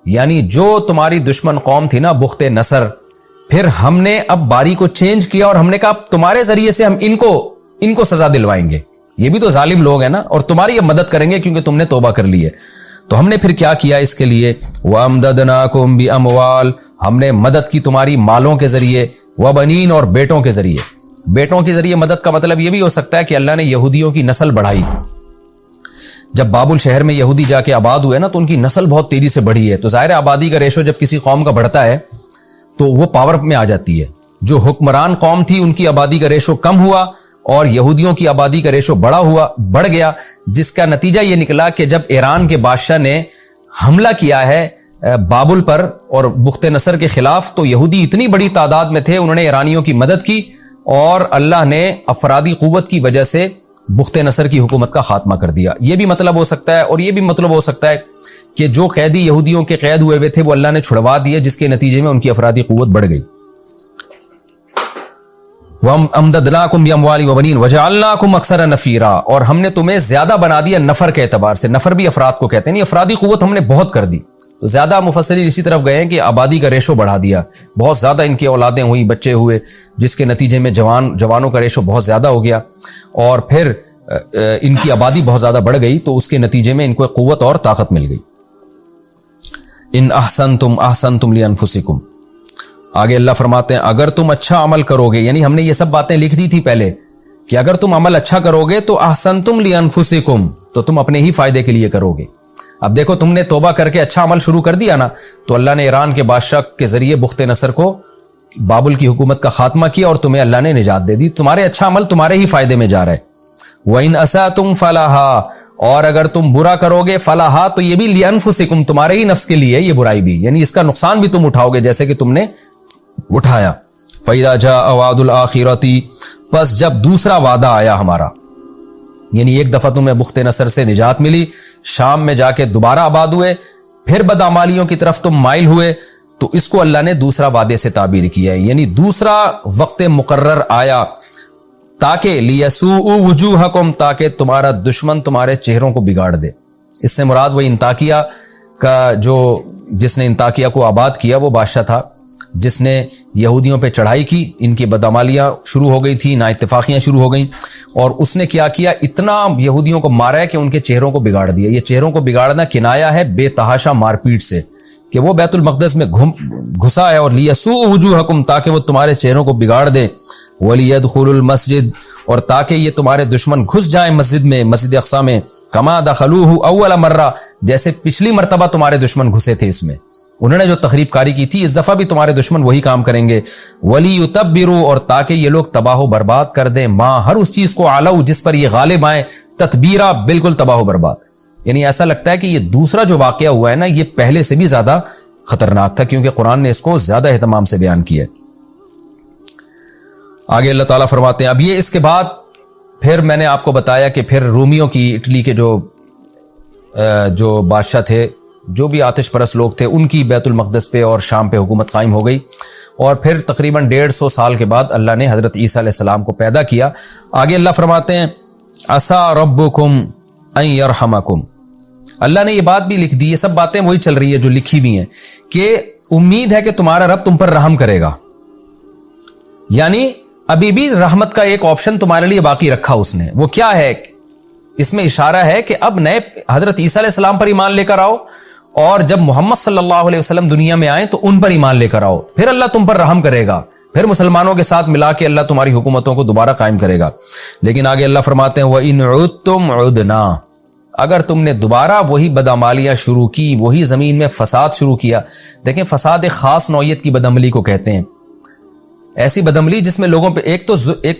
یعنی جو تمہاری دشمن قوم تھی نا بخت نصر, پھر ہم نے اب باری کو چینج کیا اور ہم نے کہا تمہارے ذریعے سے ہم ان کو سزا دلوائیں گے. یہ بھی تو ظالم لوگ ہیں نا, اور تمہاری اب مدد کریں گے کیونکہ تم نے توبہ کر لی ہے. تو ہم نے پھر کیا کیا اس کے لیے, وَأَمْدَدْنَاكُمْ بِأَمْوَالٍ, ہم نے مدد کی تمہاری مالوں کے ذریعے, وَبَنِينَ, اور بیٹوں کے ذریعے. بیٹوں کے ذریعے مدد کا مطلب یہ بھی ہو سکتا ہے کہ اللہ نے یہودیوں کی نسل بڑھائی. جب بابل شہر میں یہودی جا کے آباد ہوئے نا تو ان کی نسل بہت تیزی سے بڑھی ہے. تو ظاہر آبادی کا ریشو جب کسی قوم کا بڑھتا ہے تو وہ پاور میں آ جاتی ہے. جو حکمران قوم تھی ان کی آبادی کا ریشو کم ہوا اور یہودیوں کی آبادی کا ریشو بڑھ گیا, جس کا نتیجہ یہ نکلا کہ جب ایران کے بادشاہ نے حملہ کیا ہے بابل پر اور بخت نصر کے خلاف, تو یہودی اتنی بڑی تعداد میں تھے, انہوں نے ایرانیوں کی مدد کی اور اللہ نے افرادی قوت کی وجہ سے بخت نصر کی حکومت کا خاتمہ کر دیا. یہ بھی مطلب ہو سکتا ہے, اور یہ بھی مطلب ہو سکتا ہے کہ جو قیدی یہودیوں کے قید ہوئے تھے وہ اللہ نے چھڑوا دیے, جس کے نتیجے میں ان کی افرادی قوت بڑھ گئی. وَأَمْدَدْنَاكُمْ بِأَمْوَالٍ وَبَنِينَ وَجَعَلْنَاكُمْ أَكْثَرَ نَفِيرًا, اور ہم نے تمہیں زیادہ بنا دیا نفر کے اعتبار سے. نفر بھی افراد کو کہتے ہیں, افرادی قوت ہم نے بہت کر دی. تو زیادہ مفسرین اسی طرف گئے ہیں کہ آبادی کا ریشو بڑھا دیا, بہت زیادہ ان کی اولادیں ہوئی, بچے ہوئے, جس کے نتیجے میں جوانوں کا ریشو بہت زیادہ ہو گیا اور پھر ان کی آبادی بہت زیادہ بڑھ گئی, تو اس کے نتیجے میں ان کو قوت اور طاقت مل گئی. ان احسنتم احسنتم لانفسکم, آگے اللہ فرماتے ہیں اگر تم اچھا عمل کرو گے, یعنی ہم نے یہ سب باتیں لکھ دی تھی پہلے کہ اگر تم عمل اچھا کرو گے تو احسنتم لانفسکم, تو تم اپنے ہی فائدے کے لیے کرو گے. اب دیکھو تم نے توبہ کر کے اچھا عمل شروع کر دیا نا, تو اللہ نے ایران کے بادشاہ کے ذریعے بخت نصر کو, بابل کی حکومت کا خاتمہ کیا اور تمہیں اللہ نے نجات دے دی. تمہارے اچھا عمل تمہارے ہی فائدے میں جا رہا ہے. وَإِنْ أَسَأْتُمْ فَلَهَا, اور اگر تم برا کرو گے, فَلَهَا, تو یہ بھی لِأَنفُسِكُمْ, تمہارے ہی نفس کے لیے یہ برائی بھی, یعنی اس کا نقصان بھی تم اٹھاؤ گے جیسے کہ تم نے اٹھایا. فَإِذَا جَاءَ وَعْدُ الْآخِرَةِ, پس جب دوسرا وعدہ آیا ہمارا, یعنی ایک دفعہ تمہیں بخت نصر سے نجات ملی, شام میں جا کے دوبارہ آباد ہوئے, پھر بدعمالیوں کی طرف تم مائل ہوئے, تو اس کو اللہ نے دوسرا وعدے سے تعبیر کیا ہے, یعنی دوسرا وقت مقرر آیا تاکہ لیسوء وجوہکم, تاکہ تمہارا دشمن تمہارے چہروں کو بگاڑ دے. اس سے مراد وہ انطاکیہ کا جس نے انطاکیہ کو آباد کیا وہ بادشاہ تھا جس نے یہودیوں پہ چڑھائی کی, ان کی بدعمالیاں شروع ہو گئی تھی, نا اتفاقیاں شروع ہو گئیں, اور اس نے کیا کیا, اتنا یہودیوں کو مارا ہے کہ ان کے چہروں کو بگاڑ دیا. یہ چہروں کو بگاڑنا کنایا ہے بے تحاشا مار پیٹ سے, کہ وہ بیت المقدس میں گھسا ہے, اور لیسوء وجوہکم, تاکہ وہ تمہارے چہروں کو بگاڑ دے, وَلِيَدْخُلُوا الْمَسْجِدَ, اور تاکہ یہ تمہارے دشمن گھس جائیں مسجد میں, مسجد اقصیٰ میں, کما دخلوہ اول مرہ, جیسے پچھلی مرتبہ تمہارے دشمن گھسے تھے اس میں, انہوں نے جو تخریب کاری کی تھی, اس دفعہ بھی تمہارے دشمن وہی کام کریں گے. وَلِيُتَبِّرُوا, اور تاکہ یہ لوگ تباہ و برباد کر دیں, ماں, ہر اس چیز کو, عَلَوْا, جس پر یہ غالب آئیں, تتبیرہ, بالکل تباہ و برباد. یعنی ایسا لگتا ہے کہ یہ دوسرا جو واقعہ ہوا ہے نا, یہ پہلے سے بھی زیادہ خطرناک تھا, کیونکہ قرآن نے اس کو زیادہ اہتمام سے بیان کیا ہے. آگے اللہ تعالیٰ فرماتے ہیں, اب یہ اس کے بعد پھر میں نے آپ کو بتایا کہ پھر رومیوں کی, اٹلی کے جو بادشاہ تھے, جو بھی آتش پرست لوگ تھے, ان کی بیت المقدس پہ اور شام پہ حکومت قائم ہو گئی, اور پھر تقریباً 150 سال کے بعد اللہ نے حضرت عیسیٰ علیہ السلام کو پیدا کیا. آگے اللہ فرماتے ہیں عسیٰ ربکم ان یرحمکم, اللہ نے یہ بات بھی لکھ دی, یہ سب باتیں وہی چل رہی ہے جو لکھی بھی ہیں, کہ امید ہے کہ تمہارا رب تم پر رحم کرے گا. یعنی ابھی بھی رحمت کا ایک آپشن تمہارے لیے باقی رکھا اس نے. وہ کیا ہے؟ اس میں اشارہ ہے کہ اب نئے حضرت عیسیٰ علیہ السلام پر ایمان لے کر آؤ, اور جب محمد صلی اللہ علیہ وسلم دنیا میں آئیں تو ان پر ایمان لے کر آؤ, پھر اللہ تم پر رحم کرے گا, پھر مسلمانوں کے ساتھ ملا کے اللہ تمہاری حکومتوں کو دوبارہ قائم کرے گا. لیکن آگے اللہ فرماتے ہیں وَإِنْ عُدْتُمْ عُدْنَا, اگر تم نے دوبارہ وہی بدعمالیاں شروع کی, وہی زمین میں فساد شروع کیا. دیکھیں, فساد ایک خاص نوعیت کی بدعملی کو کہتے ہیں. ایسی بدعملی جس میں لوگوں پہ ایک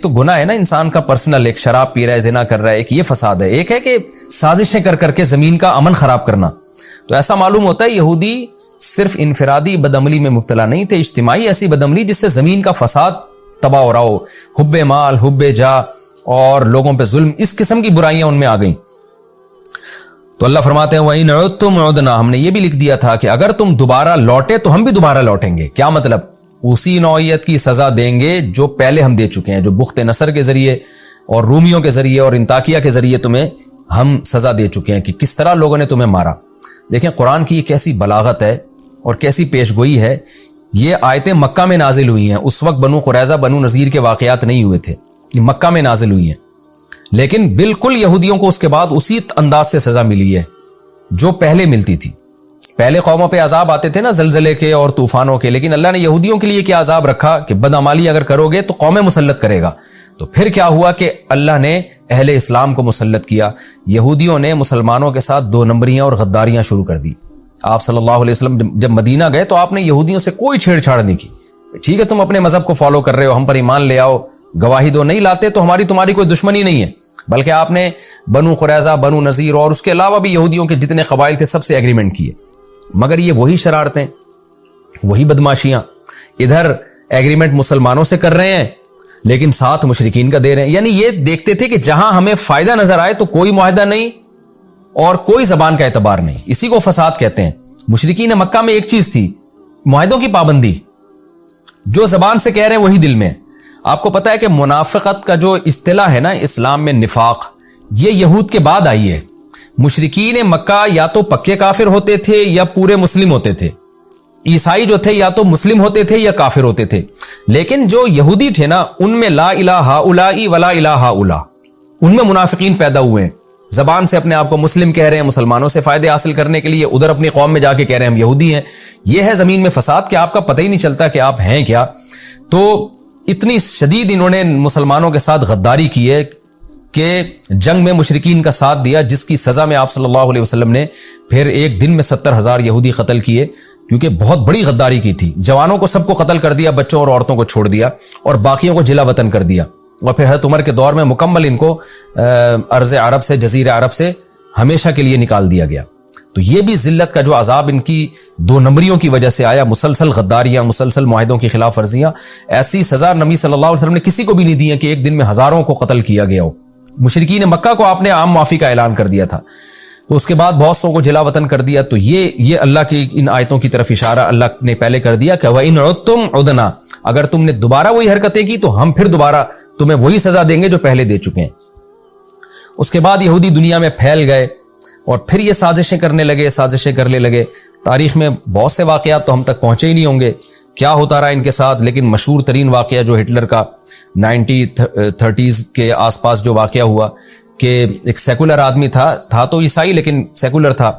تو گناہ ہے نا انسان کا پرسنل، ایک شراب پی رہا ہے، زنا کر رہا ہے، ایک یہ فساد ہے، ایک ہے کہ سازشیں کر کے زمین کا امن خراب کرنا. تو ایسا معلوم ہوتا ہے یہودی صرف انفرادی بدعملی میں مبتلا نہیں تھے، اجتماعی ایسی بدعملی جس سے زمین کا فساد تباہ ہو رہا ہو، حب مال، حب جاہ اور لوگوں پہ ظلم، اس قسم کی برائیاں ان میں آ گئیں. تو اللہ فرماتے ہیں وَإِنْ عُدْتُمْ عُدْنَا، ہم نے یہ بھی لکھ دیا تھا کہ اگر تم دوبارہ لوٹے تو ہم بھی دوبارہ لوٹیں گے. کیا مطلب؟ اسی نوعیت کی سزا دیں گے جو پہلے ہم دے چکے ہیں، جو بخت نصر کے ذریعے اور رومیوں کے ذریعے اور انطاکیہ کے ذریعے تمہیں ہم سزا دے چکے ہیں کہ کس طرح لوگوں نے تمہیں مارا. دیکھیں قرآن کی یہ کیسی بلاغت ہے اور کیسی پیش گوئی ہے. یہ آیتیں مکہ میں نازل ہوئی ہیں، اس وقت بنو قریظہ بنو نذیر کے واقعات نہیں ہوئے تھے، یہ مکہ میں نازل ہوئی ہیں. لیکن بالکل یہودیوں کو اس کے بعد اسی انداز سے سزا ملی ہے جو پہلے ملتی تھی. پہلے قوموں پہ عذاب آتے تھے نا زلزلے کے اور طوفانوں کے، لیکن اللہ نے یہودیوں کے لیے کیا عذاب رکھا کہ بدعمالی اگر کرو گے تو قومیں مسلط کرے گا. تو پھر کیا ہوا کہ اللہ نے اہل اسلام کو مسلط کیا. یہودیوں نے مسلمانوں کے ساتھ 2 نمبریاں اور غداریاں شروع کر دی. آپ صلی اللہ علیہ وسلم جب مدینہ گئے تو آپ نے یہودیوں سے کوئی چھیڑ چھاڑ نہیں کی. ٹھیک ہے تم اپنے مذہب کو فالو کر رہے ہو، ہم پر ایمان لے آؤ، گواہی دو، نہیں لاتے تو تمہاری کوئی دشمنی نہیں ہے. بلکہ آپ نے بنو قریظہ، بنو نذیر اور اس کے علاوہ بھی یہودیوں کے جتنے قبائل تھے سب سے ایگریمنٹ کیے. مگر یہ وہی شرارتیں، وہی بدماشیاں، ادھر ایگریمنٹ مسلمانوں سے کر رہے ہیں لیکن ساتھ مشرکین کا دے رہے ہیں. یعنی یہ دیکھتے تھے کہ جہاں ہمیں فائدہ نظر آئے تو کوئی معاہدہ نہیں اور کوئی زبان کا اعتبار نہیں. اسی کو فساد کہتے ہیں. مشرکین مکہ میں ایک چیز تھی، معاہدوں کی پابندی. جو زبان سے کہہ رہے ہیں وہی دل میں. آپ کو پتا ہے کہ منافقت کا جو اصطلاح ہے نا اسلام میں، نفاق، یہ یہود کے بعد آئی ہے. مشرکین مکہ یا تو پکے کافر ہوتے تھے یا پورے مسلم ہوتے تھے. عیسائی جو تھے یا تو مسلم ہوتے تھے یا کافر ہوتے تھے. لیکن جو یہودی تھے نا ان میں لا الہ ہؤلاء ولا الہ ہؤلاء، ان میں منافقین پیدا ہوئے ہیں. زبان سے اپنے آپ کو مسلم کہہ رہے ہیں، مسلمانوں سے فائدے حاصل کرنے کے لیے ادھر اپنی قوم میں جا کے کہہ رہے ہیں ہم یہودی ہیں. یہ ہے زمین میں فساد کہ آپ کا پتہ ہی نہیں چلتا کہ آپ ہیں کیا. تو اتنی شدید انہوں نے مسلمانوں کے ساتھ غداری کی ہے کہ جنگ میں مشرکین کا ساتھ دیا، جس کی سزا میں آپ صلی اللہ علیہ وسلم نے پھر ایک دن میں 70,000 یہودی قتل کیے، کیونکہ بہت بڑی غداری کی تھی. جوانوں کو سب کو قتل کر دیا، بچوں اور عورتوں کو چھوڑ دیا اور باقیوں کو جلا وطن کر دیا. اور پھر حضرت عمر کے دور میں مکمل ان کو ارض عرب سے، جزیرہ عرب سے ہمیشہ کے لیے نکال دیا گیا. تو یہ بھی ذلت کا جو عذاب ان کی 2 نمبریوں کی وجہ سے آیا، مسلسل غداریاں، مسلسل معاہدوں کی خلاف ورزیاں. ایسی سزا نبی صلی اللہ علیہ وسلم نے کسی کو بھی نہیں دی ہے کہ ایک دن میں ہزاروں کو قتل کیا گیا ہو. مشرکین مکہ کو آپ نے عام معافی کا اعلان کر دیا تھا، تو اس کے بعد بہت سو کو جلا وطن کر دیا. تو یہ اللہ کی ان آیتوں کی طرف اشارہ اللہ نے پہلے کر دیا کہ وَإِنْ عُدْتُمْ عُدْنَا، اگر تم نے دوبارہ وہی حرکتیں کی تو ہم پھر دوبارہ تمہیں وہی سزا دیں گے جو پہلے دے چکے ہیں. اس کے بعد یہودی دنیا میں پھیل گئے اور پھر یہ سازشیں کرنے لگے. تاریخ میں بہت سے واقعات تو ہم تک پہنچے ہی نہیں ہوں گے کیا ہوتا رہا ان کے ساتھ. لیکن مشہور ترین واقعہ جو ہٹلر کا 1930 کے آس پاس جو واقعہ ہوا کہ ایک سیکولر آدمی تھا تو عیسائی لیکن سیکولر تھا،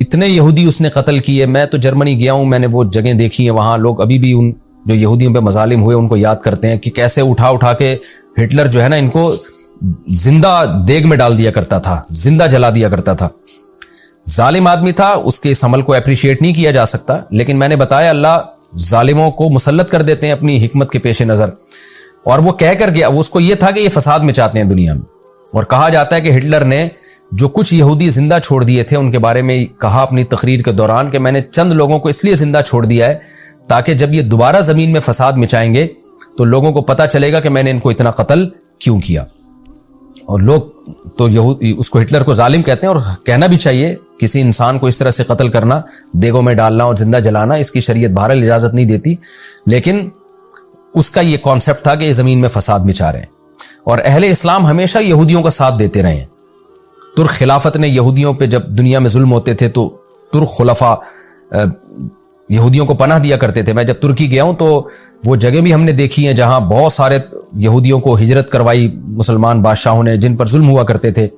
اتنے یہودی اس نے قتل کیے. میں تو جرمنی گیا ہوں، میں نے وہ جگہیں دیکھی ہیں، وہاں لوگ ابھی بھی ان جو یہودیوں پہ مظالم ہوئے ان کو یاد کرتے ہیں کہ کیسے اٹھا کے ہٹلر جو ہے نا ان کو زندہ دیگ میں ڈال دیا کرتا تھا، زندہ جلا دیا کرتا تھا. ظالم آدمی تھا، اس کے اس عمل کو اپریشیٹ نہیں کیا جا سکتا. لیکن میں نے بتایا اللہ ظالموں کو مسلط کر دیتے ہیں اپنی حکمت کے پیش نظر. اور وہ کہہ کر گیا، وہ اس کو یہ تھا کہ یہ فساد مچاتے ہیں دنیا میں. اور کہا جاتا ہے کہ ہٹلر نے جو کچھ یہودی زندہ چھوڑ دیے تھے ان کے بارے میں کہا اپنی تقریر کے دوران کہ میں نے چند لوگوں کو اس لیے زندہ چھوڑ دیا ہے تاکہ جب یہ دوبارہ زمین میں فساد مچائیں گے تو لوگوں کو پتہ چلے گا کہ میں نے ان کو اتنا قتل کیوں کیا. اور لوگ تو اس کو ہٹلر کو ظالم کہتے ہیں، اور کہنا بھی چاہیے. کسی انسان کو اس طرح سے قتل کرنا، دیگوں میں ڈالنا اور زندہ جلانا، اس کی شریعت بہرحال اجازت نہیں دیتی. لیکن اس کا یہ کانسیپٹ تھا کہ یہ زمین میں فساد مچا رہے ہیں. اور اہل اسلام ہمیشہ یہودیوں کا ساتھ دیتے رہے ہیں. ترک خلافت نے یہودیوں پہ جب دنیا میں ظلم ہوتے تھے تو ترک خلفاء یہودیوں کو پناہ دیا کرتے تھے. میں جب ترکی گیا ہوں تو وہ جگہ بھی ہم نے دیکھی ہیں جہاں بہت سارے یہودیوں کو ہجرت کروائی مسلمان بادشاہوں نے جن پر ظلم ہوا کرتے تھے.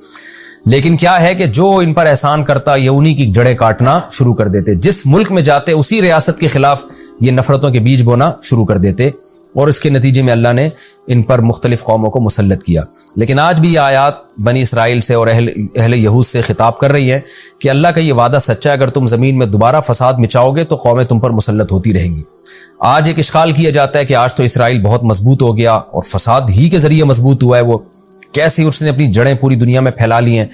لیکن کیا ہے کہ جو ان پر احسان کرتا یہ انہی کی جڑیں کاٹنا شروع کر دیتے. جس ملک میں جاتے اسی ریاست کے خلاف یہ نفرتوں کے بیج بونا شروع کر دیتے. اور اس کے نتیجے میں اللہ نے ان پر مختلف قوموں کو مسلط کیا۔ لیکن آج بھی یہ آیات بنی اسرائیل سے اور اہل یہود سے خطاب کر رہی ہیں کہ اللہ کا یہ وعدہ سچا ہے، اگر تم زمین میں دوبارہ فساد مچاؤ گے تو قومیں تم پر مسلط ہوتی رہیں گی۔ آج ایک اشکال کیا جاتا ہے کہ آج تو اسرائیل بہت مضبوط ہو گیا اور فساد ہی کے ذریعے مضبوط ہوا ہے، وہ کیسے اس نے اپنی جڑیں پوری دنیا میں پھیلا لی ہیں۔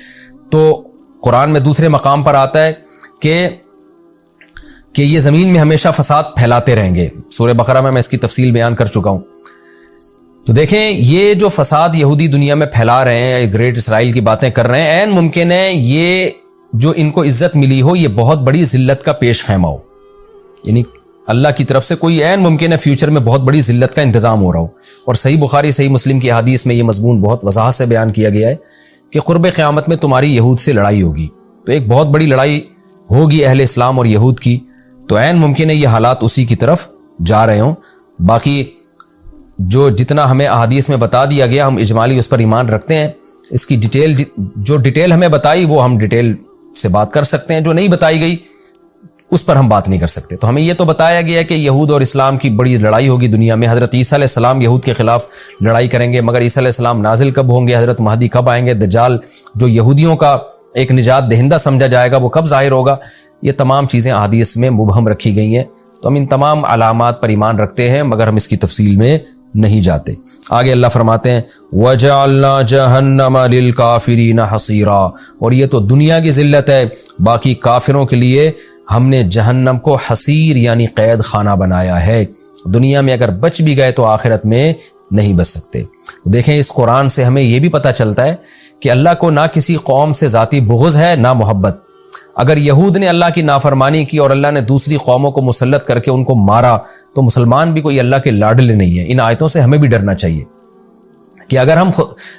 تو قرآن میں دوسرے مقام پر آتا ہے کہ یہ زمین میں ہمیشہ فساد پھیلاتے رہیں گے۔ سورہ بقرہ میں اس کی تفصیل بیان کر چکا ہوں۔ تو دیکھیں یہ جو فساد یہودی دنیا میں پھیلا رہے ہیں، گریٹ اسرائیل کی باتیں کر رہے ہیں، عین ممکن ہے یہ جو ان کو عزت ملی ہو یہ بہت بڑی ذلت کا پیش خیمہ ہو، یعنی اللہ کی طرف سے کوئی عین ممکن ہے فیوچر میں بہت بڑی ذلت کا انتظام ہو رہا ہو۔ اور صحیح بخاری صحیح مسلم کی احادیث میں یہ مضمون بہت وضاحت سے بیان کیا گیا ہے کہ قرب قیامت میں تمہاری یہود سے لڑائی ہوگی، تو ایک بہت بڑی لڑائی ہوگی اہل اسلام اور یہود کی، تو عین ممکن ہے یہ حالات اسی کی طرف جا رہے ہوں۔ باقی جو جتنا ہمیں احادیث میں بتا دیا گیا ہم اجمالی اس پر ایمان رکھتے ہیں، اس کی ڈیٹیل ہمیں بتائی وہ ہم ڈیٹیل سے بات کر سکتے ہیں، جو نہیں بتائی گئی اس پر ہم بات نہیں کر سکتے۔ تو ہمیں یہ تو بتایا گیا ہے کہ یہود اور اسلام کی بڑی لڑائی ہوگی دنیا میں، حضرت عیسیٰ علیہ السلام یہود کے خلاف لڑائی کریں گے، مگر عیسیٰ علیہ السلام نازل کب ہوں گے، حضرت مہدی کب آئیں گے، دجال جو یہودیوں کا ایک نجات دہندہ سمجھا جائے گا وہ کب ظاہر ہوگا، یہ تمام چیزیں احادیث میں مبہم رکھی گئی ہیں۔ تو ہم ان تمام علامات پر ایمان رکھتے ہیں مگر ہم اس کی تفصیل میں نہیں جاتے۔ آگے اللہ فرماتے ہیں وَجَعَلْنَا جَهَنَّمَ لِلْكَافِرِينَ حَصِيرًا، اور یہ تو دنیا کی ذلت ہے، باقی کافروں کے لیے ہم نے جہنم کو حصیر یعنی قید خانہ بنایا ہے۔ دنیا میں اگر بچ بھی گئے تو آخرت میں نہیں بچ سکتے۔ دیکھیں اس قرآن سے ہمیں یہ بھی پتہ چلتا ہے کہ اللہ کو نہ کسی قوم سے ذاتی بغض ہے نہ محبت۔ اگر یہود نے اللہ کی نافرمانی کی اور اللہ نے دوسری قوموں کو مسلط کر کے ان کو مارا تو مسلمان بھی کوئی اللہ کے لاڈلے نہیں ہیں۔ ان آیتوں سے ہمیں بھی ڈرنا چاہیے کہ اگر ہم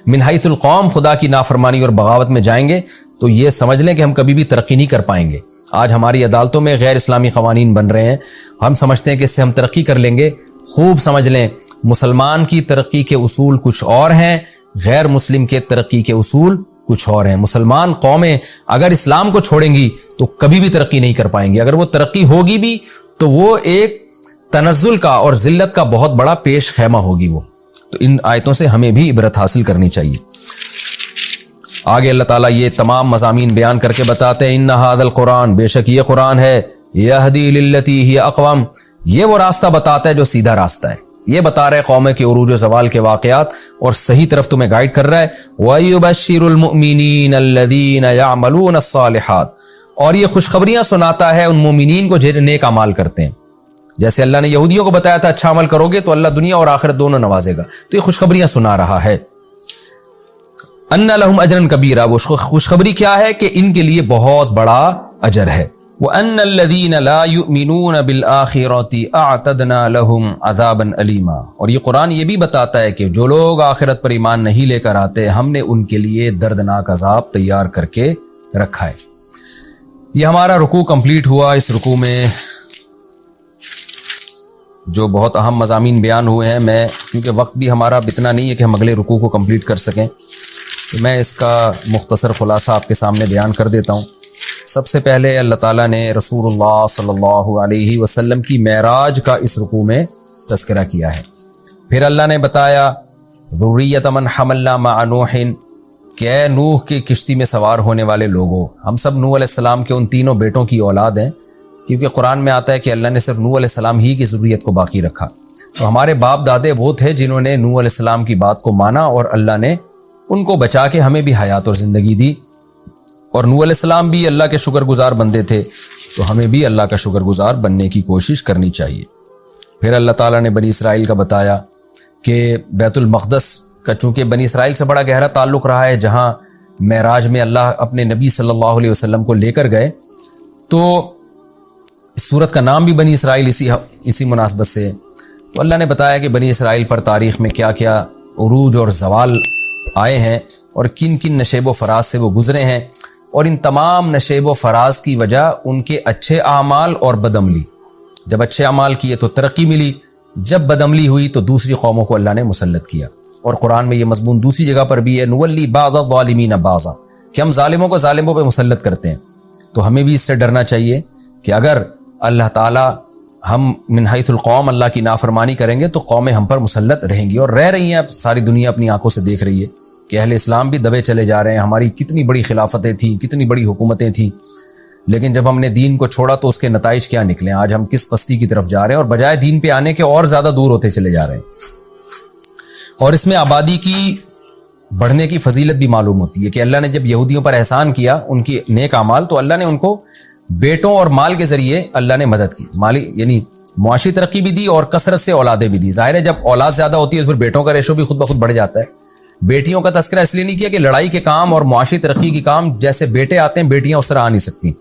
من حیث القوم خدا کی نافرمانی اور بغاوت میں جائیں گے تو یہ سمجھ لیں کہ ہم کبھی بھی ترقی نہیں کر پائیں گے۔ آج ہماری عدالتوں میں غیر اسلامی قوانین بن رہے ہیں، ہم سمجھتے ہیں کہ اس سے ہم ترقی کر لیں گے۔ خوب سمجھ لیں مسلمان کی ترقی کے اصول کچھ اور ہیں، غیر مسلم کے ترقی کے اصول کچھ اور ہیں۔ مسلمان قومیں اگر اسلام کو چھوڑیں گی تو کبھی بھی ترقی نہیں کر پائیں گی، اگر وہ ترقی ہوگی بھی تو وہ ایک تنزل کا اور ذلت کا بہت بڑا پیش خیمہ ہوگی وہ۔ تو ان آیتوں سے ہمیں بھی عبرت حاصل کرنی چاہیے۔ آگے اللہ تعالیٰ یہ تمام مضامین بیان کر کے بتاتے ہیں ان ھذا القرآن، بے شک یہ قرآن ہے، یہدی للتی ہی اقوم، یہ وہ راستہ بتاتا ہے جو سیدھا راستہ ہے۔ یہ بتا رہے قوم کے عروج و زوال کے واقعات اور صحیح طرف تمہیں گائیڈ کر رہا ہے۔ وَيُبَشِّرُ الْمُؤْمِنِينَ الَّذِينَ يَعْمَلُونَ الصَّالِحَاتِ، اور یہ خوشخبریاں سناتا ہے ان مومنین کو جو نیک اعمال کرتے ہیں۔ جیسے اللہ نے یہودیوں کو بتایا تھا اچھا عمل کرو گے تو اللہ دنیا اور آخرت دونوں نوازے گا، تو یہ خوشخبریاں سنا رہا ہے۔ ان لہم اجرا کبیرا، وہ خوشخبری کیا ہے کہ ان کے لیے بہت بڑا اجر ہے۔ وَأَنَّ الَّذِينَ لَا يُؤْمِنُونَ بِالْآخِرَةِ أَعْتَدْنَا لَهُمْ عَذَابًا أَلِيمًا، اور یہ قرآن یہ بھی بتاتا ہے کہ جو لوگ آخرت پر ایمان نہیں لے کر آتے ہم نے ان کے لیے دردناک عذاب تیار کر کے رکھا ہے۔ یہ ہمارا رکوع کمپلیٹ ہوا۔ اس رکوع میں جو بہت اہم مضامین بیان ہوئے ہیں، میں کیونکہ وقت بھی ہمارا اتنا نہیں ہے کہ ہم اگلے رکوع کو کمپلیٹ کر سکیں تو میں اس کا مختصر خلاصہ آپ کے سامنے بیان کر دیتا ہوں۔ سب سے پہلے اللہ تعالیٰ نے رسول اللہ صلی اللہ علیہ وسلم کی معراج کا اس رکوع میں تذکرہ کیا ہے۔ پھر اللہ نے بتایا ذریۃ من حملنا مع نوح، کہ اے نوح کی کشتی میں سوار ہونے والے لوگوں، ہم سب نوح علیہ السلام کے ان تینوں بیٹوں کی اولاد ہیں، کیونکہ قرآن میں آتا ہے کہ اللہ نے صرف نوح علیہ السلام ہی کی ذریت کو باقی رکھا۔ تو ہمارے باپ دادے وہ تھے جنہوں نے نوح علیہ السلام کی بات کو مانا اور اللہ نے ان کو بچا کے ہمیں بھی حیات اور زندگی دی، اور نوح علیہ السلام بھی اللہ کے شکر گزار بندے تھے، تو ہمیں بھی اللہ کا شکر گزار بننے کی کوشش کرنی چاہیے۔ پھر اللہ تعالیٰ نے بنی اسرائیل کا بتایا کہ بیت المقدس کا چونکہ بنی اسرائیل سے بڑا گہرا تعلق رہا ہے، جہاں معراج میں اللہ اپنے نبی صلی اللہ علیہ وسلم کو لے کر گئے، تو اس سورت کا نام بھی بنی اسرائیل اسی مناسبت سے۔ تو اللہ نے بتایا کہ بنی اسرائیل پر تاریخ میں کیا کیا عروج اور زوال آئے ہیں اور کن کن نشیب و فراز سے وہ گزرے ہیں، اور ان تمام نشیب و فراز کی وجہ ان کے اچھے اعمال اور بدعملی۔ جب اچھے اعمال کیے تو ترقی ملی، جب بدعملی ہوئی تو دوسری قوموں کو اللہ نے مسلط کیا۔ اور قرآن میں یہ مضمون دوسری جگہ پر بھی ہے نولی بعض الظالمین بعضا، کہ ہم ظالموں کو ظالموں پہ مسلط کرتے ہیں۔ تو ہمیں بھی اس سے ڈرنا چاہیے کہ اگر اللہ تعالیٰ ہم من حیث القوم اللہ کی نافرمانی کریں گے تو قومیں ہم پر مسلط رہیں گی، اور رہ رہی ہیں، اب ساری دنیا اپنی آنکھوں سے دیکھ رہی ہے کہ اہل اسلام بھی دبے چلے جا رہے ہیں. ہماری کتنی بڑی خلافتیں تھیں، کتنی بڑی حکومتیں تھیں، لیکن جب ہم نے دین کو چھوڑا تو اس کے نتائج کیا نکلے. آج ہم کس پستی کی طرف جا رہے ہیں، اور بجائے دین پہ آنے کے اور زیادہ دور ہوتے چلے جا رہے ہیں. اور اس میں آبادی کی بڑھنے کی فضیلت بھی معلوم ہوتی ہے کہ اللہ نے جب یہودیوں پر احسان کیا ان کی نیک اعمال، تو اللہ نے ان کو بیٹوں اور مال کے ذریعے اللہ نے مدد کی. مالی یعنی معاشی ترقی بھی دی اور کثرت سے اولادیں بھی دی. ظاہر ہے جب اولاد زیادہ ہوتی ہے تو پھر بیٹوں کا ریشو بھی خود بخود بڑھ جاتا ہے. بیٹیوں کا تذکرہ اس لیے نہیں کیا کہ لڑائی کے کام اور معاشی ترقی کے کام جیسے بیٹے آتے ہیں بیٹیاں اس طرح آ نہیں سکتی.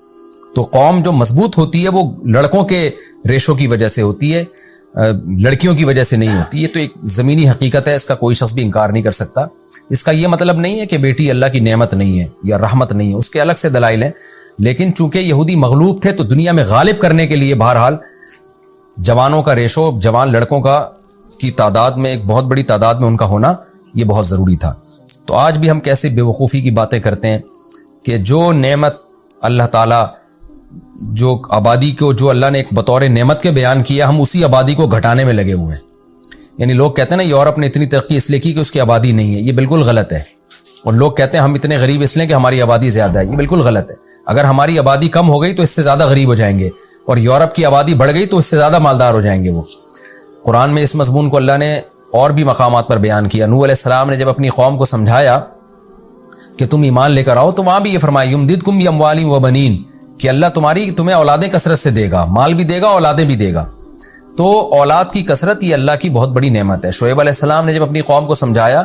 تو قوم جو مضبوط ہوتی ہے وہ لڑکوں کے ریشو کی وجہ سے ہوتی ہے، لڑکیوں کی وجہ سے نہیں ہوتی. یہ تو ایک زمینی حقیقت ہے، اس کا کوئی شخص بھی انکار نہیں کر سکتا. اس کا یہ مطلب نہیں ہے کہ بیٹی اللہ کی نعمت نہیں ہے یا رحمت نہیں ہے، اس کے الگ سے دلائل ہیں. لیکن چونکہ یہودی مغلوب تھے تو دنیا میں غالب کرنے کے لیے بہرحال جوانوں کا ریشو، جوان لڑکوں کا کی تعداد میں ایک بہت بڑی تعداد میں ان کا ہونا یہ بہت ضروری تھا. تو آج بھی ہم کیسے بے وقوفی کی باتیں کرتے ہیں کہ جو نعمت اللہ تعالیٰ، جو آبادی کو جو اللہ نے ایک بطور نعمت کے بیان کیا، ہم اسی آبادی کو گھٹانے میں لگے ہوئے ہیں. یعنی لوگ کہتے ہیں نا یورپ نے اتنی ترقی اس لیے کی کہ اس کی آبادی نہیں ہے، یہ بالکل غلط ہے. اور لوگ کہتے ہیں ہم اتنے غریب اس لیے کہ ہماری آبادی زیادہ ہے، یہ بالکل غلط ہے. اگر ہماری آبادی کم ہو گئی تو اس سے زیادہ غریب ہو جائیں گے، اور یورپ کی آبادی بڑھ گئی تو اس سے زیادہ مالدار ہو جائیں گے. وہ قرآن میں اس مضمون کو اللہ نے اور بھی مقامات پر بیان کیا. نوح علیہ السلام نے جب اپنی قوم کو سمجھایا کہ تم ایمان لے کر آؤ تو وہاں بھی یہ فرمایا یمددکم باموال وبنین، کہ اللہ تمہیں اولادیں کثرت سے دے گا، مال بھی دے گا، اولادیں بھی دے گا. تو اولاد کی کثرت یہ اللہ کی بہت بڑی نعمت ہے. شعیب علیہ السلام نے جب اپنی قوم کو سمجھایا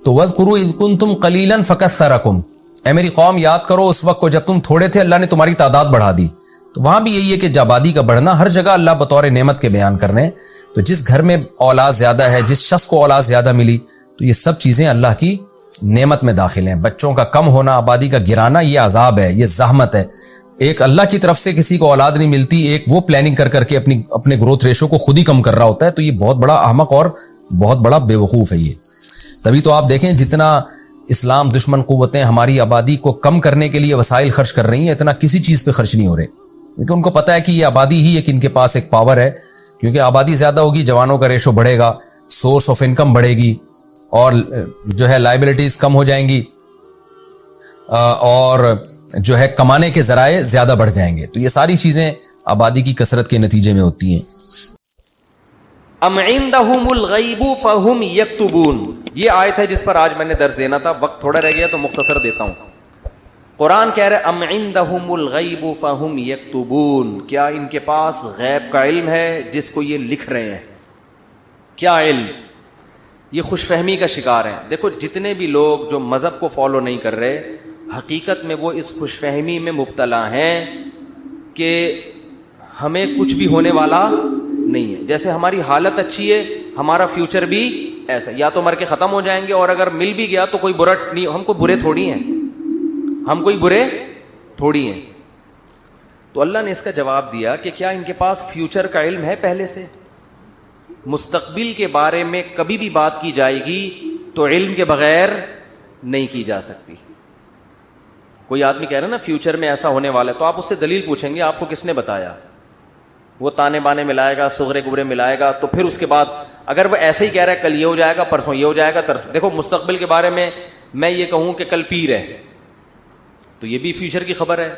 تو وَاذْكُرُوا إِذْ كُنْتُمْ قَلِيلًا فَكَثَّرَكُمْ، اے میری قوم یاد کرو اس وقت کو جب تم تھوڑے تھے اللہ نے تمہاری تعداد بڑھا دی. تو وہاں بھی یہی ہے کہ آبادی کا بڑھنا ہر جگہ اللہ بطور نعمت کے بیان کر رہے ہیں. تو جس گھر میں اولاد زیادہ ہے، جس شخص کو اولاد زیادہ ملی، تو یہ سب چیزیں اللہ کی نعمت میں داخل ہیں. بچوں کا کم ہونا، آبادی کا گرانا، یہ عذاب ہے، یہ زحمت ہے. ایک اللہ کی طرف سے کسی کو اولاد نہیں ملتی، ایک وہ پلاننگ کر کے اپنے گروتھ ریشو کو خود ہی کم کر رہا ہوتا ہے. تو یہ بہت بڑا احمق اور بہت بڑا بے وقوف ہے. یہ تبھی تو آپ دیکھیں جتنا اسلام دشمن قوتیں ہماری آبادی کو کم کرنے کے لیے وسائل خرچ کر رہی ہیں، اتنا کسی چیز پہ خرچ نہیں ہو رہے، کیونکہ ان کو پتہ ہے کہ یہ آبادی ہی ایک ان کے پاس ایک پاور ہے. کیونکہ آبادی زیادہ ہوگی، جوانوں کا ریشو بڑھے گا، سورس آف انکم بڑھے گی، اور جو ہے لائبلٹیز کم ہو جائیں گی، اور جو ہے کمانے کے ذرائع زیادہ بڑھ جائیں گے. تو یہ ساری چیزیں آبادی کی کثرت کے نتیجے میں ہوتی ہیں. ام عندهم الغیب فہم یکتبون، یہ آیت ہے جس پر آج میں نے درس دینا تھا. وقت تھوڑا رہ گیا تو مختصر دیتا ہوں. قرآن کہہ رہے ام عندهم الغیب فہم یکتبون، کیا ان کے پاس غیب کا علم ہے جس کو یہ لکھ رہے ہیں؟ کیا علم؟ یہ خوش فہمی کا شکار ہیں. دیکھو جتنے بھی لوگ جو مذہب کو فالو نہیں کر رہے، حقیقت میں وہ اس خوش فہمی میں مبتلا ہیں کہ ہمیں کچھ بھی ہونے والا نہیں ہے. جیسے ہماری حالت اچھی ہے، ہمارا فیوچر بھی ایسا، یا تو مر کے ختم ہو جائیں گے، اور اگر مل بھی گیا تو کوئی برا نہیں، ہم کو برے تھوڑی ہیں، ہم کوئی برے تھوڑی ہیں. تو اللہ نے اس کا جواب دیا کہ کیا ان کے پاس فیوچر کا علم ہے؟ پہلے سے مستقبل کے بارے میں کبھی بھی بات کی جائے گی تو علم کے بغیر نہیں کی جا سکتی. کوئی آدمی کہہ رہا ہے نا فیوچر میں ایسا ہونے والا ہے، تو آپ اس سے دلیل پوچھیں گے آپ کو کس نے بتایا؟ وہ تانے بانے ملائے گا، صغرے گبرے ملائے گا، تو پھر اس کے بعد اگر وہ ایسے ہی کہہ رہا ہے کل یہ ہو جائے گا، پرسوں یہ ہو جائے گا، دیکھو مستقبل کے بارے میں یہ کہوں کہ کل پیر ہے تو یہ بھی فیوچر کی خبر ہے.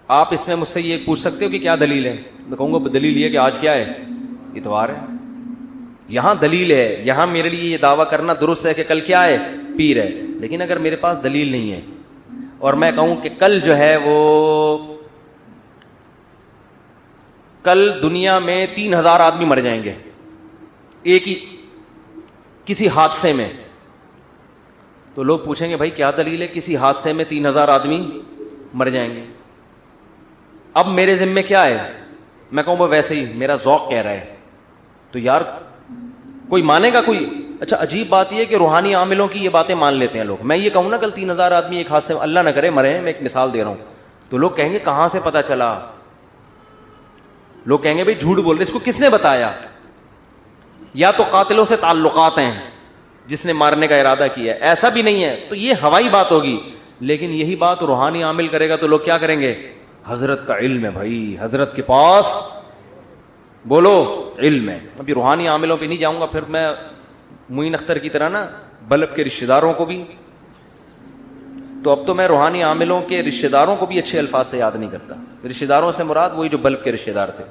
آپ اس میں مجھ سے یہ پوچھ سکتے ہو کہ کیا دلیل ہے؟ میں کہوں گا دلیل یہ کہ آج کیا ہے؟ اتوار ہے. یہاں دلیل ہے، یہاں میرے لیے یہ دعویٰ کرنا درست ہے کہ کل کیا ہے؟ پیر ہے. لیکن اگر میرے پاس دلیل نہیں ہے اور میں کہوں کہ کل جو ہے وہ کل دنیا میں 3000 آدمی مر جائیں گے ایک ہی کسی حادثے میں، تو لوگ پوچھیں گے بھائی کیا دلیل ہے کسی حادثے میں 3000 آدمی مر جائیں گے؟ اب میرے ذمے کیا ہے؟ میں کہوں وہ ویسے ہی میرا ذوق کہہ رہا ہے. تو یار کوئی مانے گا کوئی؟ اچھا عجیب بات یہ ہے کہ روحانی عاملوں کی یہ باتیں مان لیتے ہیں لوگ. میں یہ کہوں نا کل 3000 آدمی ایک حادثے میں، اللہ نہ کرے مرے ہیں، میں ایک مثال دے رہا ہوں، تو لوگ کہیں گے کہاں سے پتہ چلا؟ لوگ کہیں گے بھائی جھوٹ بول رہے، اس کو کس نے بتایا؟ یا تو قاتلوں سے تعلقات ہیں جس نے مارنے کا ارادہ کیا ہے، ایسا بھی نہیں ہے تو یہ ہوائی بات ہوگی. لیکن یہی بات روحانی عامل کرے گا تو لوگ کیا کریں گے؟ حضرت کا علم ہے بھائی، حضرت کے پاس بولو علم ہے. ابھی روحانی عاملوں پہ نہیں جاؤں گا, پھر میں معین اختر کی طرح نا بلب کے رشتہ داروں کو بھی, تو اب تو میں روحانی عاملوں کے رشتہ داروں کو بھی اچھے الفاظ سے یاد نہیں کرتا. رشتہ داروں سے مراد وہی جو بلب کے رشتہ دار تھے.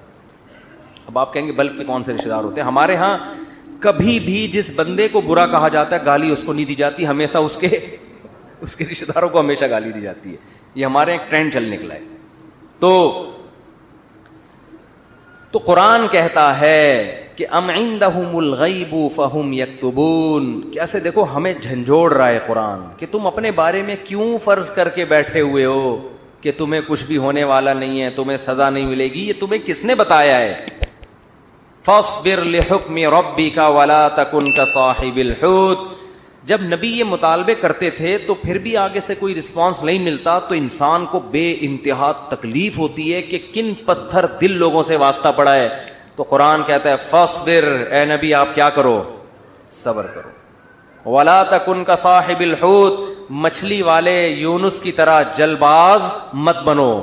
اب آپ کہیں گے بلب کے کون سے رشتہ دار ہوتے ہیں؟ ہمارے ہاں کبھی بھی جس بندے کو برا کہا جاتا ہے گالی اس کو نہیں دی جاتی, ہمیشہ اس کے رشتہ داروں کو ہمیشہ گالی دی جاتی ہے. یہ ہمارے ایک ٹرینڈ چل نکلا ہے. تو قرآن کہتا ہے کہ ام عندہم الغیب فہم یکتبون. کیسے دیکھو ہمیں جھنجھوڑ رہا ہے قرآن کہ تم اپنے بارے میں کیوں فرض کر کے بیٹھے ہوئے ہو کہ تمہیں کچھ بھی ہونے والا نہیں ہے, تمہیں سزا نہیں ملے گی. یہ تمہیں کس نے بتایا ہے؟ فاصبر لحکم ربک ولا تکن کصاحب الحوت. جب نبی یہ مطالبے کرتے تھے تو پھر بھی آگے سے کوئی رسپانس نہیں ملتا تو انسان کو بے انتہا تکلیف ہوتی ہے کہ کن پتھر دل لوگوں سے واسطہ پڑا ہے. تو قرآن کہتا ہے فاصبر, اے نبی آپ کیا کرو؟ صبر کرو. ولا تکن کصاحب الحوت, مچھلی والے یونس کی طرح جلباز مت بنو.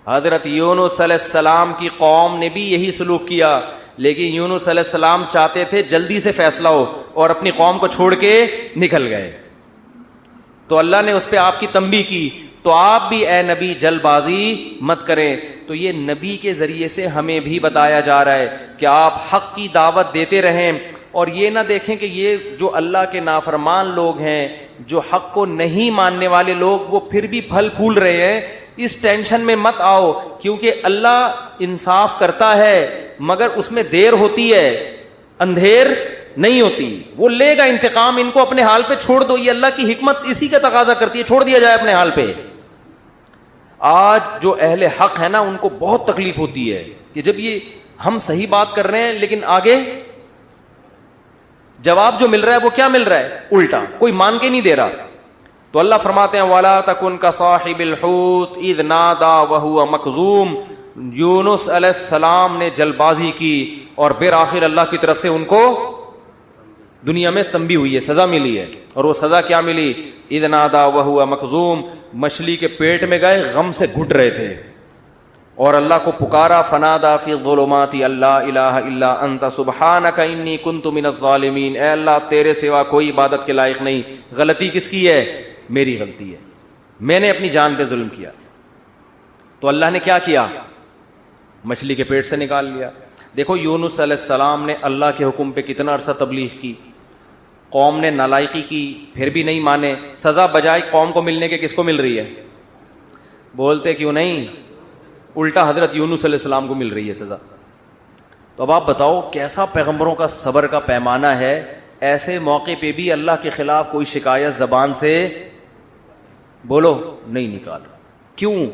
حضرت یونس علیہ السلام کی قوم نے بھی یہی سلوک کیا, لیکن یونس علیہ السلام چاہتے تھے جلدی سے فیصلہ ہو اور اپنی قوم کو چھوڑ کے نکل گئے. تو اللہ نے اس پہ آپ کی تنبیہ کی. تو آپ بھی اے نبی جلد بازی مت کریں. تو یہ نبی کے ذریعے سے ہمیں بھی بتایا جا رہا ہے کہ آپ حق کی دعوت دیتے رہیں اور یہ نہ دیکھیں کہ یہ جو اللہ کے نافرمان لوگ ہیں, جو حق کو نہیں ماننے والے لوگ, وہ پھر بھی پھل پھول رہے ہیں. اس ٹینشن میں مت آؤ, کیونکہ اللہ انصاف کرتا ہے مگر اس میں دیر ہوتی ہے, اندھیر نہیں ہوتی. وہ لے گا انتقام, ان کو اپنے حال پہ چھوڑ دو. یہ اللہ کی حکمت اسی کا تقاضا کرتی ہے, چھوڑ دیا جائے اپنے حال پہ. آج جو اہل حق ہے نا ان کو بہت تکلیف ہوتی ہے کہ جب یہ ہم صحیح بات کر رہے ہیں لیکن آگے جواب جو مل رہا ہے وہ کیا مل رہا ہے؟ الٹا, کوئی مان کے نہیں دے رہا. تو اللہ فرماتے ہیں وَلَا تَكُنْ كَصَاحِبِ الْحُوتِ إِذْ نَادَى وَهُوَ مَكْظُومٌ. یونس علیہ السلام نے جلد بازی کی اور بالآخر اللہ کی طرف سے ان کو دنیا میں تنبیہ ہوئی ہے, سزا ملی ہے. اور وہ سزا کیا ملی؟ اذ نادا وہو مخزوم, مچھلی کے پیٹ میں گئے, غم سے گھٹ رہے تھے اور اللہ کو پکارا. فنادا فی الظلمات اللہ الہ الا انت سبحانک انی کنت من الظالمین. اے اللہ تیرے سوا کوئی عبادت کے لائق نہیں. غلطی کس کی ہے؟ میری غلطی ہے, میں نے اپنی جان پہ ظلم کیا. تو اللہ نے کیا کیا؟ مچھلی کے پیٹ سے نکال لیا. دیکھو یونس علیہ السلام نے اللہ کے حکم پہ کتنا عرصہ تبلیغ کی, قوم نے نالائقی کی, پھر بھی نہیں مانے. سزا بجائے قوم کو ملنے کے کس کو مل رہی ہے؟ بولتے کیوں نہیں؟ الٹا حضرت یونس علیہ السلام کو مل رہی ہے سزا. تو اب آپ بتاؤ کیسا پیغمبروں کا صبر کا پیمانہ ہے. ایسے موقع پہ بھی اللہ کے خلاف کوئی شکایت زبان سے بولو نہیں نکال. کیوں؟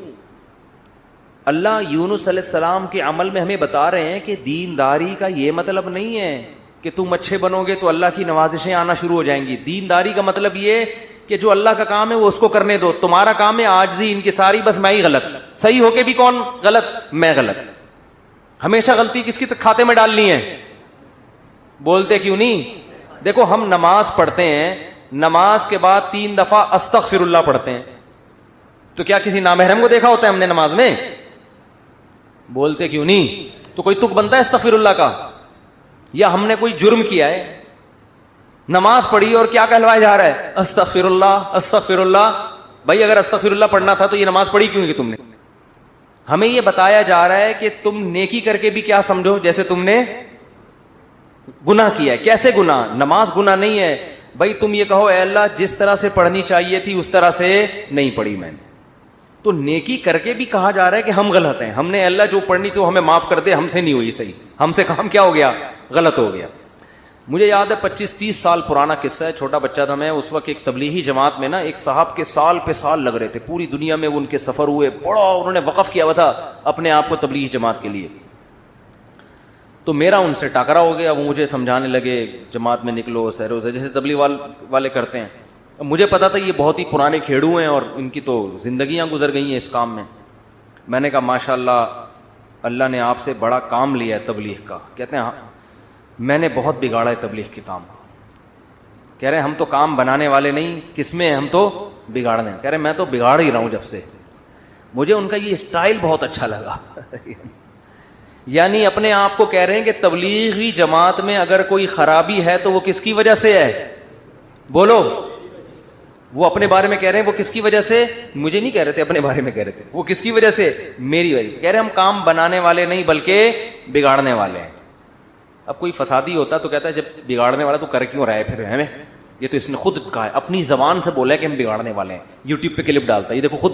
اللہ یونس علیہ السلام کے عمل میں ہمیں بتا رہے ہیں کہ دینداری کا یہ مطلب نہیں ہے کہ تم اچھے بنو گے تو اللہ کی نوازشیں آنا شروع ہو جائیں گی. دینداری کا مطلب یہ کہ جو اللہ کا کام ہے وہ اس کو کرنے دو. تمہارا کام ہے عاجزی, انکساری, بس میں ہی غلط, صحیح ہو کے بھی کون غلط؟ میں غلط. ہمیشہ غلطی کس کی کھاتے میں ڈالنی ہے؟ بولتے کیوں نہیں؟ دیکھو ہم نماز پڑھتے ہیں, نماز کے بعد 3 دفعہ استغفر اللہ پڑھتے ہیں, تو کیا کسی نامحرم کو دیکھا ہوتا ہے ہم نے نماز میں؟ بولتے کیوں نہیں؟ تو کوئی تک بنتا ہے استغفر اللہ کا؟ یا ہم نے کوئی جرم کیا ہے, نماز پڑھی اور کیا کہلوایا جا رہا ہے؟ استغفر اللہ استغفر اللہ. بھائی اگر استغفر اللہ پڑھنا تھا تو یہ نماز پڑھی کیوں کہ تم نے؟ ہمیں یہ بتایا جا رہا ہے کہ تم نیکی کر کے بھی کیا سمجھو جیسے تم نے گناہ کیا ہے. کیسے گناہ؟ نماز گناہ نہیں ہے بھائی. تم یہ کہو اے اللہ جس طرح سے پڑھنی چاہیے تھی اس طرح سے نہیں پڑھی میں نے, تو نیکی کر کے بھی کہا جا رہا ہے کہ ہم غلط ہیں. ہم نے اللہ جو پڑھنی تو ہمیں معاف کر دے, ہم سے نہیں ہوئی صحیح, ہم سے کام کیا ہو گیا؟ غلط ہو گیا. مجھے یاد ہے 25-30 سال پرانا قصہ ہے, چھوٹا بچہ تھا میں اس وقت. ایک تبلیغی جماعت میں نا ایک صاحب کے سال پہ سال لگ رہے تھے, پوری دنیا میں وہ ان کے سفر ہوئے, بڑا انہوں نے وقف کیا ہوا تھا اپنے آپ کو تبلیغی جماعت کے لیے. تو میرا ان سے ٹاکرا ہو گیا. وہ مجھے سمجھانے لگے جماعت میں نکلو سیرو سے, جیسے تبلیغ والے کرتے ہیں. مجھے پتا تھا یہ بہت ہی پرانے کھیڑو ہیں اور ان کی تو زندگیاں گزر گئی ہیں اس کام میں. میں نے کہا ماشاءاللہ اللہ نے آپ سے بڑا کام لیا ہے تبلیغ کا. کہتے ہیں ہاں میں نے بہت بگاڑا ہے تبلیغ کے کام. کہہ رہے ہم تو کام بنانے والے نہیں, کس میں ہم تو بگاڑنے. کہہ رہے میں تو بگاڑ ہی رہا ہوں جب سے. مجھے ان کا یہ اسٹائل بہت اچھا لگا. یعنی اپنے آپ کو کہہ رہے ہیں کہ تبلیغی جماعت میں اگر کوئی خرابی ہے تو وہ کس کی وجہ سے ہے؟ بولو. وہ اپنے بارے میں کہہ رہے ہیں وہ کس کی وجہ سے؟ مجھے نہیں کہہ رہے تھے، اپنے بارے میں کہہ رہے تھے. وہ کس کی وجہ سے؟ میری وجہ سے. کہہ رہے ہیں ہم کام بنانے والے نہیں بلکہ بگاڑنے والے ہیں. اب کوئی فسادی ہوتا تو کہتا ہے جب بگاڑنے والا تو کر کیوں رہا ہے پھر ہمیں؟ یہ تو اس نے خود کہا ہے، اپنی زبان سے بولا ہے کہ ہم بگاڑنے والے ہیں. یوٹیوب پہ کلپ ڈالتا ہے، یہ دیکھو خود.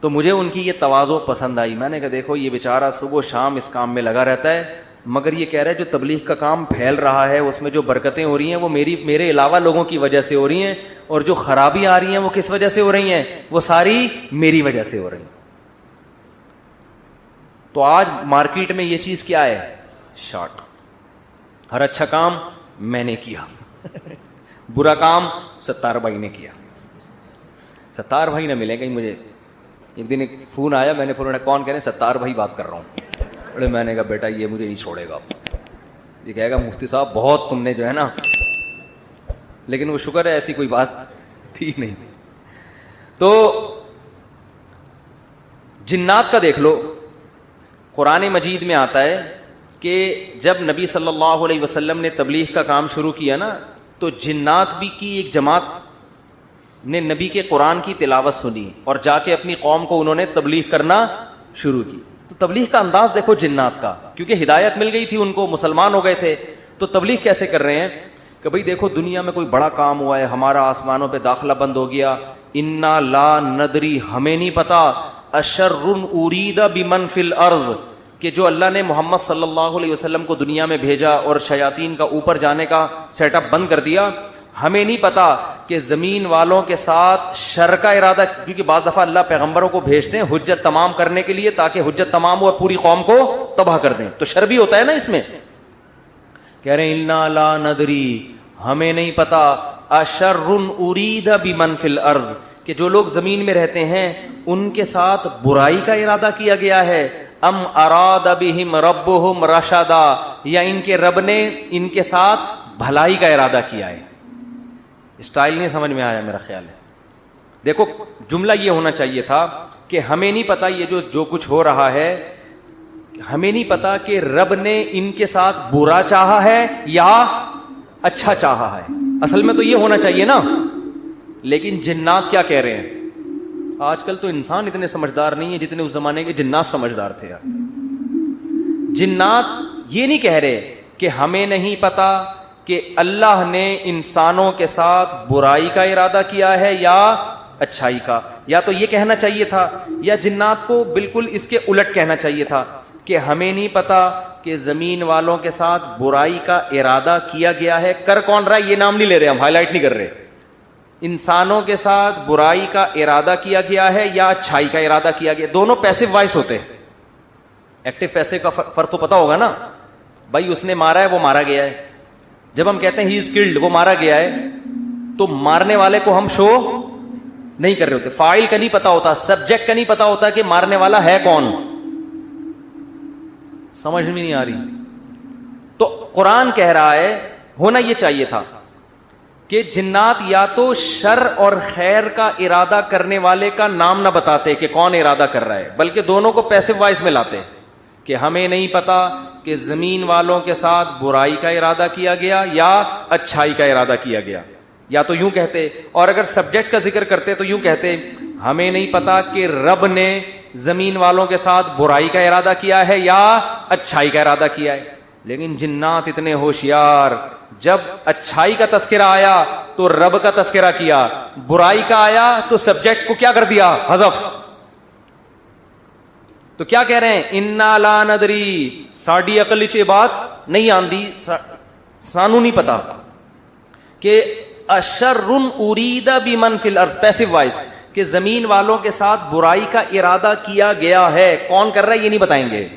تو مجھے ان کی یہ تواضع پسند آئی. میں نے کہا دیکھو یہ بیچارہ صبح شام اس کام میں لگا رہتا ہے، مگر یہ کہہ رہا ہے جو تبلیغ کا کام پھیل رہا ہے اس میں جو برکتیں ہو رہی ہیں وہ میرے علاوہ لوگوں کی وجہ سے ہو رہی ہیں، اور جو خرابی آ رہی ہیں وہ کس وجہ سے ہو رہی ہیں؟ وہ ساری میری وجہ سے ہو رہی ہیں. تو آج مارکیٹ میں یہ چیز کیا ہے؟ شارٹ. ہر اچھا کام میں نے کیا، برا کام ستار بھائی نے کیا. ستار بھائی نہ ملے کہیں مجھے. ایک دن ایک فون آیا، میں نے فون اٹھایا، کون؟ کہہ رہے ستار بھائی بات کر رہا ہوں. ارے میں نے کہا بیٹا یہ مجھے نہیں چھوڑے گا. یہ کہے گا مفتی صاحب بہت تم نے جو ہے نا، لیکن وہ شکر ہے ایسی کوئی بات تھی نہیں. تو جنات کا دیکھ لو، قرآن مجید میں آتا ہے کہ جب نبی صلی اللہ علیہ وسلم نے تبلیغ کا کام شروع کیا نا، تو جنات بھی کی ایک جماعت نے نبی کے قرآن کی تلاوت سنی اور جا کے اپنی قوم کو انہوں نے تبلیغ کرنا شروع کی. تو تبلیغ کا انداز دیکھو جنات کا، کیونکہ ہدایت مل گئی تھی ان کو، مسلمان ہو گئے تھے. تو تبلیغ کیسے کر رہے ہیں کہ بھئی دیکھو دنیا میں کوئی بڑا کام ہوا ہے، ہمارا آسمانوں پہ داخلہ بند ہو گیا. انا لا ندری، ہمیں نہیں پتا، اشر ارید بمن فی الارض، کہ جو اللہ نے محمد صلی اللہ علیہ وسلم کو دنیا میں بھیجا اور شیاطین کا اوپر جانے کا سیٹ اپ بند کر دیا، ہمیں نہیں پتا کہ زمین والوں کے ساتھ شر کا ارادہ، کیونکہ بعض دفعہ اللہ پیغمبروں کو بھیجتے ہیں حجت تمام کرنے کے لیے تاکہ حجت تمام ہو اور پوری قوم کو تباہ کر دیں. تو شر بھی ہوتا ہے نا اس میں. کہہ رہے ہیں انا لا ندری، ہمیں نہیں پتا، اشر ارید بمن فی الارض، کہ جو لوگ زمین میں رہتے ہیں ان کے ساتھ برائی کا ارادہ کیا گیا ہے، ام اراد بہم ربہم رشدا، یا ان کے رب نے ان کے ساتھ بھلائی کا ارادہ کیا ہے. اسٹائل نہیں سمجھ میں آیا میرا خیال ہے. دیکھو جملہ یہ ہونا چاہیے تھا کہ ہمیں نہیں پتا یہ جو کچھ ہو رہا ہے، ہمیں نہیں پتا کہ رب نے ان کے ساتھ برا چاہا ہے یا اچھا چاہا ہے. اصل میں تو یہ ہونا چاہیے نا. لیکن جنات کیا کہہ رہے ہیں؟ آج کل تو انسان اتنے سمجھدار نہیں ہے جتنے اس زمانے کے جنات سمجھدار تھے یار. جنات یہ نہیں کہہ رہے کہ ہمیں نہیں پتا کہ اللہ نے انسانوں کے ساتھ برائی کا ارادہ کیا ہے یا اچھائی کا. یا تو یہ کہنا چاہیے تھا، یا جنات کو بالکل اس کے الٹ کہنا چاہیے تھا کہ ہمیں نہیں پتا کہ زمین والوں کے ساتھ برائی کا ارادہ کیا گیا ہے. کر کون رہا ہے یہ نام نہیں لے رہے، ہم ہائی لائٹ نہیں کر رہے. انسانوں کے ساتھ برائی کا ارادہ کیا گیا ہے یا اچھائی کا ارادہ کیا گیا. دونوں پیسو وائس ہوتے ہیں. ایکٹیو پیسے کا فرق تو پتا ہوگا نا. بھائی اس نے مارا ہے، وہ مارا گیا ہے. جب ہم کہتے ہیں ہی از کلڈ، وہ مارا گیا ہے، تو مارنے والے کو ہم شو نہیں کر رہے ہوتے. فاعل کا نہیں پتا ہوتا، سبجیکٹ کا نہیں پتا ہوتا کہ مارنے والا ہے کون. سمجھ میں نہیں آ رہی. تو قرآن کہہ رہا ہے ہونا یہ چاہیے تھا کہ جنات یا تو شر اور خیر کا ارادہ کرنے والے کا نام نہ بتاتے کہ کون ارادہ کر رہا ہے، بلکہ دونوں کو پیسو وائس میں لاتے کہ ہمیں نہیں پتا کہ زمین والوں کے ساتھ برائی کا ارادہ کیا گیا یا اچھائی کا ارادہ کیا گیا. یا تو یوں کہتے، اور اگر سبجیکٹ کا ذکر کرتے تو یوں کہتے ہمیں نہیں پتا کہ رب نے زمین والوں کے ساتھ برائی کا ارادہ کیا ہے یا اچھائی کا ارادہ کیا ہے. لیکن جنات اتنے ہوشیار، جب اچھائی کا تذکرہ آیا تو رب کا تذکرہ کیا، برائی کا آیا تو سبجیکٹ کو کیا کر دیا؟ حذف. تو کیا کہہ رہے ہیں؟ انا لا ندری، ساڈی عقل وچ یہ بات نہیں آندی، سانو نہیں پتا کہ اشر ارید بمن فی الارض، پیسو وائس، کہ زمین والوں کے ساتھ برائی کا ارادہ کیا گیا ہے. کون کر رہا ہے یہ نہیں بتائیں گے.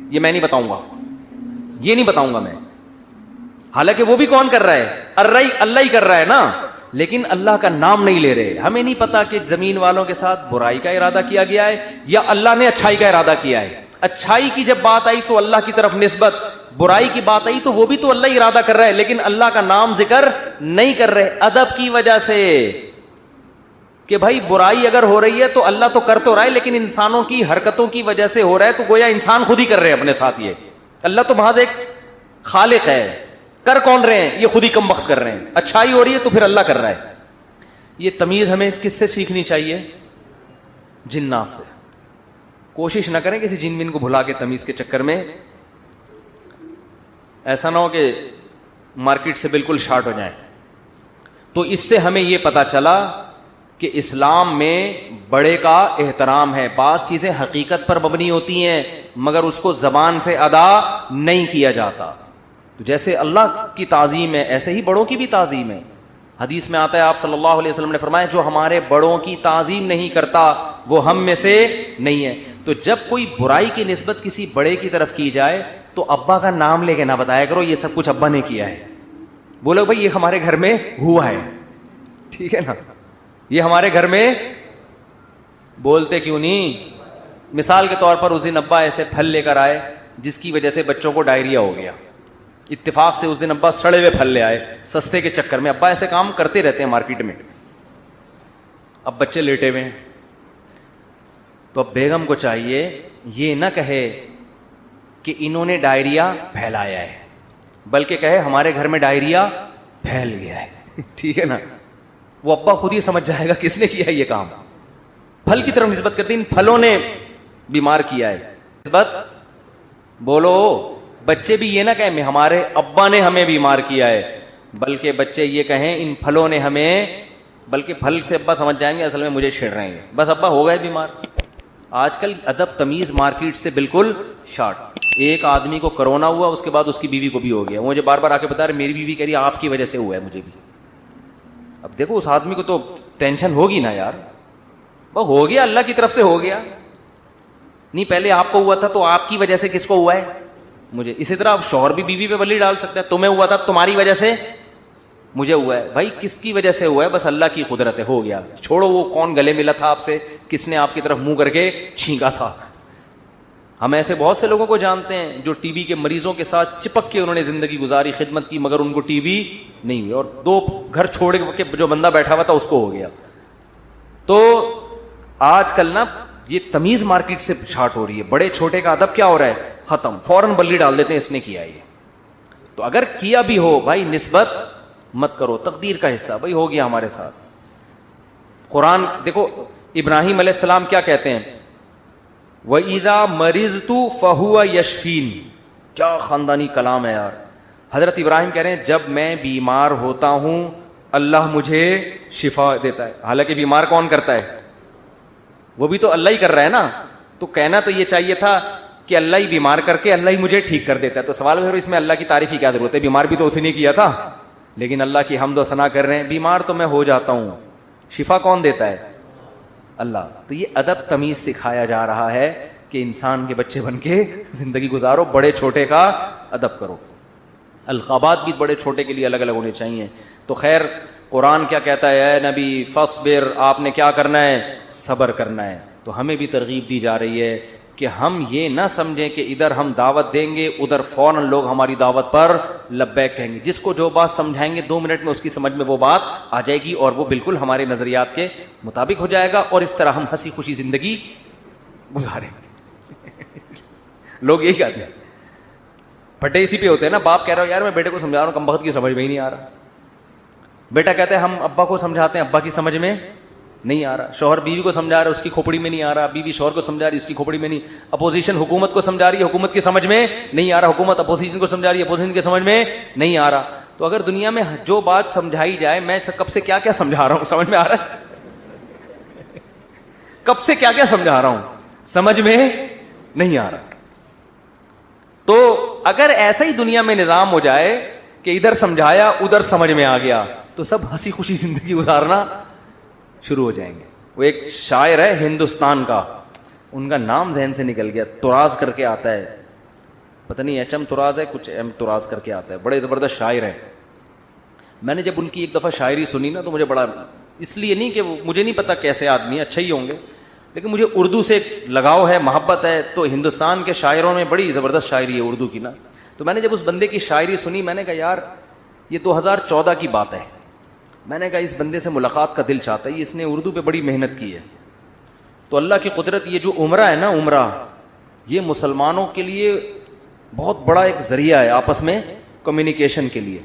یہ میں نہیں بتاؤں گا، یہ نہیں بتاؤں گا میں. حالانکہ وہ بھی کون کر رہا ہے؟ اللہ ہی کر رہا ہے نا، لیکن اللہ کا نام نہیں لے رہے. ہمیں نہیں پتا کہ زمین والوں کے ساتھ برائی کا ارادہ کیا گیا ہے یا اللہ نے اچھائی کا ارادہ کیا ہے. اچھائی کی جب بات آئی تو اللہ کی طرف نسبت، برائی کی بات آئی تو وہ بھی تو اللہ ہی ارادہ کر رہا ہے، لیکن اللہ کا نام ذکر نہیں کر رہے. ادب کی وجہ سے کہ بھائی برائی اگر ہو رہی ہے تو اللہ تو کر تو رہا ہے، لیکن انسانوں کی حرکتوں کی وجہ سے ہو رہا ہے، تو گویا انسان خود ہی کر رہے ہیں اپنے ساتھ. یہ اللہ تو محض ایک خالق ہے، کر کون رہے ہیں؟ یہ خود ہی کم وقت کر رہے ہیں. اچھائی ہو رہی ہے تو پھر اللہ کر رہا ہے. یہ تمیز ہمیں کس سے سیکھنی چاہیے؟ جنات سے. کوشش نہ کریں کسی جن بن کو بھلا کے تمیز کے چکر میں ایسا نہ ہو کہ مارکیٹ سے بالکل شارٹ ہو جائیں. تو اس سے ہمیں یہ پتا چلا کہ اسلام میں بڑے کا احترام ہے. بعض چیزیں حقیقت پر مبنی ہوتی ہیں مگر اس کو زبان سے ادا نہیں کیا جاتا. تو جیسے اللہ کی تعظیم ہے ایسے ہی بڑوں کی بھی تعظیم ہے. حدیث میں آتا ہے آپ صلی اللہ علیہ وسلم نے فرمایا جو ہمارے بڑوں کی تعظیم نہیں کرتا وہ ہم میں سے نہیں ہے. تو جب کوئی برائی کی نسبت کسی بڑے کی طرف کی جائے تو ابا کا نام لے کے نہ بتایا کرو یہ سب کچھ ابا نے کیا ہے. بولو بھائی یہ ہمارے گھر میں ہوا ہے, ٹھیک ہے نا, یہ ہمارے گھر میں. بولتے کیوں نہیں؟ مثال کے طور پر اس دن ابا ایسے پھل لے کر آئے جس کی وجہ سے بچوں کو ڈائریا ہو گیا. اتفاق سے اس دن ابا سڑے ہوئے پھل لے آئے سستے کے چکر میں. ابا ایسے کام کرتے رہتے ہیں مارکیٹ میں. اب بچے لیٹے ہوئے ہیں تو اب بیگم کو چاہیے یہ نہ کہے کہ انہوں نے ڈائریا پھیلایا ہے, بلکہ کہے ہمارے گھر میں ڈائریا پھیل گیا ہے. ٹھیک ہے نا, وہ ابا خود ہی سمجھ جائے گا کس نے کیا یہ کام. پھل کی طرف نسبت کرتے ہیں, ان پھلوں نے بیمار کیا ہے. نسبت بولو, بچے بھی یہ نہ کہیں ہمارے ابا نے ہمیں بیمار کیا ہے, بلکہ بچے یہ کہیں ان پھلوں نے ہمیں, بلکہ پھل سے ابا سمجھ جائیں گے اصل میں مجھے چھیڑ رہے ہیں, بس ابا ہو گئے بیمار. آج کل ادب تمیز مارکیٹ سے بالکل شارٹ. ایک آدمی کو کرونا ہوا, اس کے بعد اس کی بیوی کو بھی ہو گیا. مجھے بار بار آ کے بتا رہے میری بیوی کہہ رہی ہے آپ کی وجہ سے ہوا ہے مجھے بھی. اب دیکھو اس آدمی کو تو ٹینشن ہوگی نا یار, وہ ہو گیا اللہ کی طرف سے ہو گیا. نہیں پہلے آپ کو ہوا تھا تو آپ کی وجہ سے کس کو ہوا ہے؟ مجھے. اسی طرح شوہر بھی بیوی پہ بلی ڈال سکتا ہے, تمہیں ہوا تھا تمہاری وجہ سے مجھے ہوا ہے. بھائی کس کی وجہ سے ہوا ہے؟ بس اللہ کی قدرت ہے, ہو گیا. چھوڑو وہ کون گلے ملا تھا آپ سے, کس نے آپ کی طرف منہ کر کے چھینکا تھا. ہم ایسے بہت سے لوگوں کو جانتے ہیں جو ٹی بی کے مریضوں کے ساتھ چپک کے انہوں نے زندگی گزاری, خدمت کی, مگر ان کو ٹی بی نہیں ہوئی, اور 2 گھر چھوڑ کے جو بندہ بیٹھا ہوا تھا اس کو ہو گیا. تو آج کل نا یہ تمیز مارکیٹ سے شارٹ ہو رہی ہے. بڑے چھوٹے کا ادب کیا ہو رہا ہے؟ ختم. فوراً بلی ڈال دیتے ہیں اس نے کیا ہے یہ. تو اگر کیا بھی ہو بھائی نسبت مت کرو, تقدیر کا حصہ, بھائی ہو گیا ہمارے ساتھ. قرآن دیکھو ابراہیم علیہ السلام کیا کہتے ہیں, وَإِذَا مَرِضْتُ فَهُوَ يَشْفِينِ. کیا خاندانی کلام ہے یار. حضرت ابراہیم کہہ رہے ہیں جب میں بیمار ہوتا ہوں اللہ مجھے شفا دیتا ہے. حالانکہ بیمار کون کرتا ہے؟ وہ بھی تو اللہ ہی کر رہا ہے نا. تو کہنا تو یہ چاہیے تھا کہ اللہ ہی بیمار کر کے اللہ ہی مجھے ٹھیک کر دیتا ہے. تو سوال ہے اس میں اللہ کی تعریف کی کیا ضرورت ہے؟ بیمار بھی تو اسی نے کیا تھا. لیکن اللہ کی حمد و ثنا کر رہے ہیں, بیمار تو میں ہو جاتا ہوں, شفا کون دیتا ہے؟ اللہ. تو یہ ادب تمیز سکھایا جا رہا ہے کہ انسان کے بچے بن کے زندگی گزارو, بڑے چھوٹے کا ادب کرو. القابات بھی بڑے چھوٹے کے لیے الگ الگ ہونے چاہیے. تو خیر قرآن کیا کہتا ہے؟ اے نبی فاصبر, آپ نے کیا کرنا ہے؟ صبر کرنا ہے. تو ہمیں بھی ترغیب دی جا رہی ہے کہ ہم یہ نہ سمجھیں کہ ادھر ہم دعوت دیں گے ادھر فوراً لوگ ہماری دعوت پر لبیک کہیں گے. جس کو جو بات سمجھائیں گے 2 منٹ میں اس کی سمجھ میں وہ بات آ جائے گی اور وہ بالکل ہمارے نظریات کے مطابق ہو جائے گا, اور اس طرح ہم ہنسی خوشی زندگی گزاریں گے. لوگ یہی کہتے ہیں, پھٹے اسی پہ ہوتے ہیں نا. باپ کہہ رہا ہو یار میں بیٹے کو سمجھا رہا ہوں, کم بخت کی سمجھ میں ہی نہیں آ رہا. بیٹا کہتے ہیں ہم ابا کو سمجھاتے ہیں, ابا کی سمجھ میں نہیں آ رہا. شوہر بیوی کو سمجھا رہا ہے, اس کی کھوپڑی میں نہیں آ رہا. بیوی شوہر کو سمجھا رہی ہے, اس کی کھوپڑی میں نہیں. اپوزیشن حکومت کو سمجھا رہی ہے, حکومت کی سمجھ میں نہیں آ رہا. حکومت اپوزیشن کو سمجھا رہی ہے, اپوزیشن کی سمجھ میں نہیں آ رہا. تو اگر دنیا میں جو بات سمجھائی جائے, میں کب سے کیا کیا سمجھا رہا ہوں, سمجھ میں آ رہا ہے؟ کب سے کیا کیا سمجھا رہا ہوں, سمجھ میں نہیں آ رہا. تو اگر ایسا ہی دنیا میں نظام ہو جائے کہ ادھر سمجھایا ادھر سمجھ میں آ گیا, تو سب ہنسی خوشی زندگی گزارنا شروع ہو جائیں گے. وہ ایک شاعر ہے ہندوستان کا, ان کا نام ذہن سے نکل گیا, تراز کر کے آتا ہے, پتہ نہیں ایچ ایم تراز ہے, کچھ ایم تراز کر کے آتا ہے. بڑے زبردست شاعر ہیں. میں نے جب ان کی ایک دفعہ شاعری سنی نا تو مجھے بڑا, اس لیے نہیں کہ مجھے نہیں پتا کیسے آدمی, اچھے ہی ہوں گے, لیکن مجھے اردو سے لگاؤ ہے, محبت ہے. تو ہندوستان کے شاعروں میں بڑی زبردست شاعری ہے اردو کی نا. تو میں نے جب اس بندے کی شاعری سنی میں نے کہا یار یہ 2014 کی بات ہے, میں نے کہا اس بندے سے ملاقات کا دل چاہتا ہے, اس نے اردو پہ بڑی محنت کی ہے. تو اللہ کی قدرت, یہ جو عمرہ ہے نا, عمرہ یہ مسلمانوں کے لیے بہت بڑا ایک ذریعہ ہے آپس میں کمیونیکیشن کے لیے.